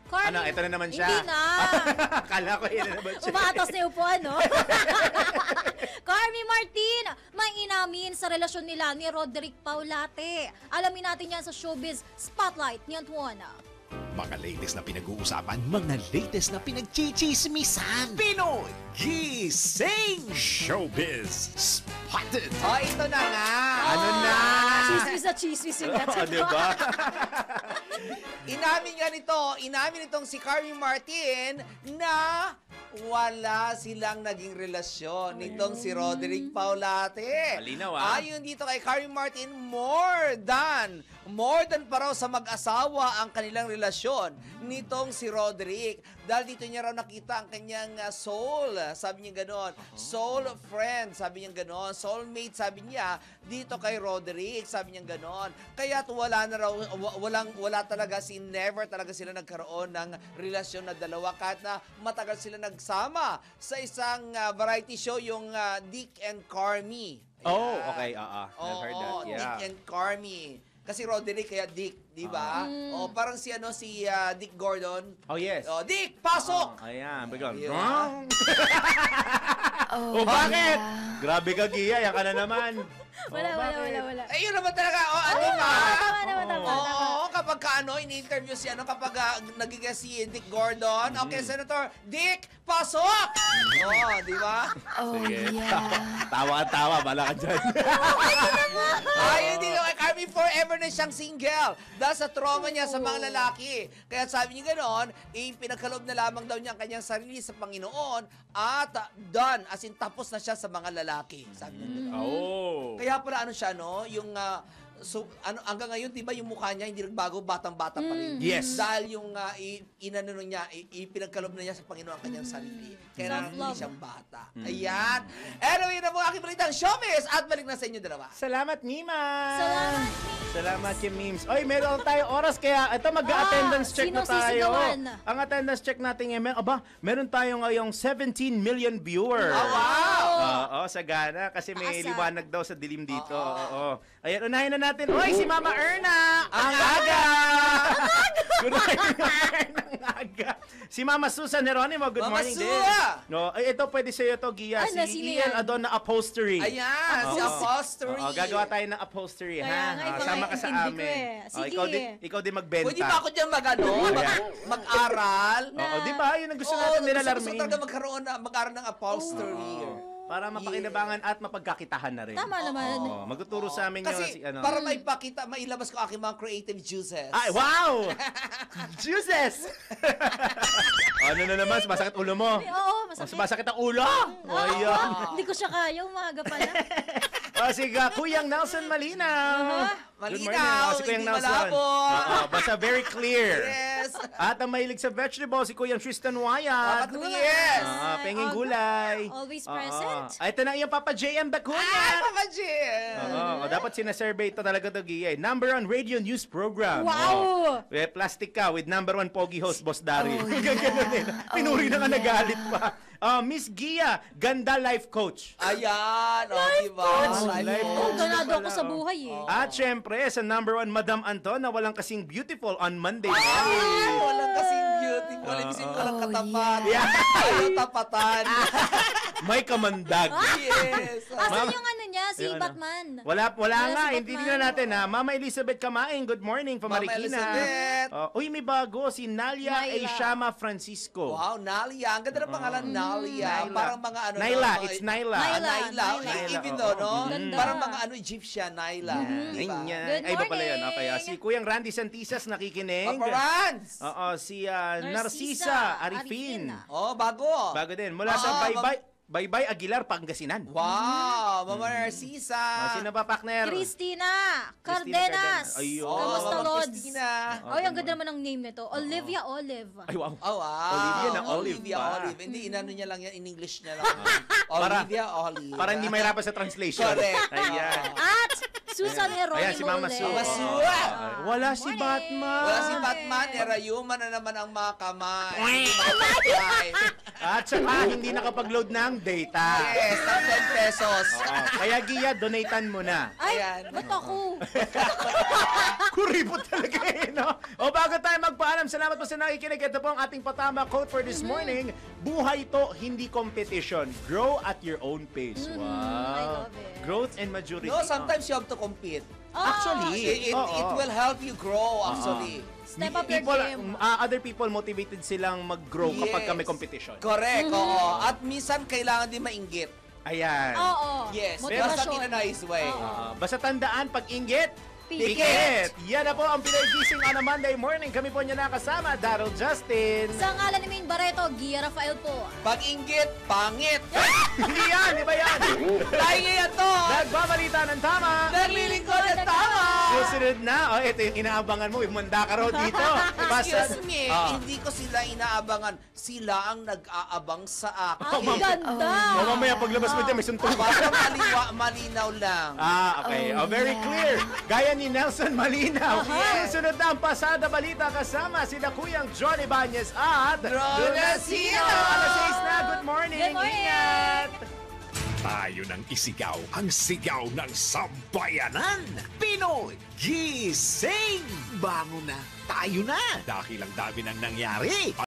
Carmi, Ito na naman siya. Hindi na. Akala ko yun na naman siya. Umaatas na yung upuan, no? Carmi Martin, may inamin sa relasyon nila ni Roderick Paulate. Alamin natin yan sa showbiz Spotlight ni Antuana. Mga latest na pinag-uusapan, mga latest na pinagchichismisan. Pinoy Gising! Showbiz Spotted! Ito na nga. Ano na? Chismis na chismis yung natin. Diba? Inamin itong si Carmi Martin na wala silang naging relasyon nitong si Roderick Paulate. Malinaw, Ayon dito kay Carmi Martin, more than pa raw sa mag-asawa ang kanilang relasyon nitong si Roderick. Dahil dito niya raw nakita ang kanyang soul. Sabi niya ganon. Soul friend, sabi niya ganon. Soulmate, sabi niya, dito kay Roderick, sabi niya ganon. Kaya't wala talaga never talaga sila nagkaroon ng relasyon na dalawa kahit na matagal sila nagsama sa isang variety show, yung Dick and Carmi. Oh, okay. I've heard that. Yeah. Dick and Carmi. Kasi Roderick kaya Dick, di ba? Parang si Dick Gordon. Oh, yes. Dick, pasok! Ayan, biglang. Yeah. Bakit? Grabe ka, Gia. Yan ka na naman. Wala. Ayun naman talaga. Tama. Kapag ini-interview kapag nagiging si Dick Gordon. Okay, Senator Dick, pasok! Di ba? Sige. Tawa. Bala ka dyan. Ayun din kay Carmi, forever na siyang single. Dahil sa trauma niya sa mga lalaki. Kaya sabi niya gano'n, pinagkaloob na lamang daw niya ang kanyang sarili sa Panginoon at done, as in tapos na siya sa mga lalaki. Sabi niya gano'n. Kaya pala siya, yung hanggang ngayon, di ba yung mukha niya hindi nagbago, batang-bata pa rin. Yes. Dahil yung ipinagkalob na niya sa Panginoon ang kanyang sarili. Kaya hindi siyang bata. Ayan. Anyway, na po aking balitang showbiz at balik na sa inyo dalawa. Salamat, Nima. Salamat, Kim Memes. Oy, meron tayo oras kaya ito mag-attendance check na tayo. Ang attendance check natin meron tayong ngayong 17 million viewers. Wow! Oo, sagana. Kasi may Taas, liwanag daw sa dilim dito. Oo. Ayan, unahin na natin. Uy, si Mama Erna! Ang aga! Good morning, Mama Erna. Ang aga. Si Mama Susan Jeronimo, good Mama morning Sua! din. No, ay, ito pwede sa'yo to, Gia. Ano, Si sino Ian yan? Adon na upholstery. Ayan, si Upholstery. Oo, gagawa tayo ng upholstery, Kaya ha? nga, Oo, ito sama nga, ka sa intindi ko amin. eh. Oo, Sige. ikaw din magbenta. Pwede ba ako dyan mag-aral? Oo, di ba? Yun ang gusto Oo, natin nila, gusto Larmaine. talaga mag-aral ng upholstery. Para mapakinabangan at mapagkakitahan na rin. Tama naman. Oo, magtuturo sa amin Kasi yung ano. para mailabas ko aking mga creative juices. Ay, wow! Juices! Ano na naman? Sumasakit ulo mo? Oo, masakit. Sumasakit ang ulo? Ayun. Hindi ko siya kaya, umaga pa lang. Sige, Kuyang Nelson Malinaw. Good morning. Malinaw, Si Kuyang hindi Nelson. malabot. Oo, basta very clear. Yes. At ang mahilig sa vegetables, si Kuyang Tristan Wyatt. Yes. Penging gulay. Always present. Ay, ito na iyong Papa JM Bacunya. Papa Jim. Dapat sinasurvey ito talaga ito, Gia. Number 1 radio news program. Wow! Plastic ka with number 1 pogi host, Boss Daryl. Ganun din. Pinuri na nga nagalit pa. Miss Gia, ganda life coach. Ayan, diba? Life Oh, coach. ganado ako sa buhay eh. At syempre, sa number 1, Madam Anton, na walang kasing beautiful on Monday. Walang kasing beautiful. Ibisin ko lang katapat. Ayaw tapatan. May kamandag. Yes. Asan yung ano niya, si Yung ano? Batman? Wala nga, si hindi Batman. na natin ha. Mama Elizabeth Kamaing, good morning from Mama Marikina. Elizabeth. Uy, may bago, si Nalia Aishama Francisco. Wow, Nalia. Ang ganda ng pangalan, Nalia. Naila. Parang mga ano. Naila, no? it's Naila. Naila. Even though, no? Ganda. Parang mga ano, Egyptian, Naila. Diba? Good Ay, iba pala yun. morning. Okay, si Kuyang Randy Santisas nakikinig. Papa Rans. Oo, si Narcisa Arifin. Oh, bago. Bago din. Mula sa Baybay Aguilar, Pangasinan. Wow, Mama Narcisa. Sino ba, partner? Christina Cardenas. Ayun. Kamusta, Mama Lods? Christina. Ay, ang ganda naman ng name nito. Olivia Olive. Ay, wow. Oh, wow. Olivia na Olive Olivia pa. Olive. Hindi, inano niya lang yan in English niya lang. Olivia Olive. Para hindi mahirapan sa translation. Correct. Ayan. At Susan Jeronimo Ayan, si Mama ulit. Sue. Mama Sue. Wala si Batman. Wala si Batman. Erayuma na naman ang mga kamay. Hindi makapagpay. At saka hindi nakapag-load ng data. Yes, ng 10 pesos. Oo. Kaya Gia, donatean mo na. Ay, Ayan. ba't ako? Kuripot talaga eh, no? O bago tayo magpaalam, salamat po sa nakikinig. Ito po ang ating patama quote for this morning. Buhay to, hindi competition. Grow at your own pace. Wow. I love it. Growth and maturity. No, sometimes you have to compete. Actually, It will help you grow, actually. Step up your people, game. other people motivated silang mag-grow kapag ka may competition. Correct, oo. At minsan, kailangan din mainggit. Ayan. Oo. Yes, Motivasyon. basta in a nice way. Basta tandaan, pag inggit, Pikit. pikit. Yan na po ang Pinoy-gising on a Monday morning. Kami po niya nakasama, Daryl Justin. Sa ngalan ni Ming Barreto, Gia Rafael po. Pag inggit, pangit. Hindi yan, iba yan. Lagi yan to. Nagbabalita ng tama. Naglilingkod ng tama. Susunod na, ito yung inaabangan mo, umanda ka raw dito. Excuse me, hindi ko sila inaabangan. Sila ang nag-aabang sa akin. Ang ganda. Mamaya paglabas mo dyan, may suntong Para malinaw lang. Okay. Very clear. Gaya ni Nelson Malinaw. Susunod na ang Pasada Balita kasama sina Kuyang Johnny Banyes at Ronasino. Alas 6 na. Good morning. Good morning. Ingat. Tayo ng isigaw, ang sigaw ng sambayanan. Pinoy Gising! Bangon na, tayo na! Dahil ang dami nang nangyari.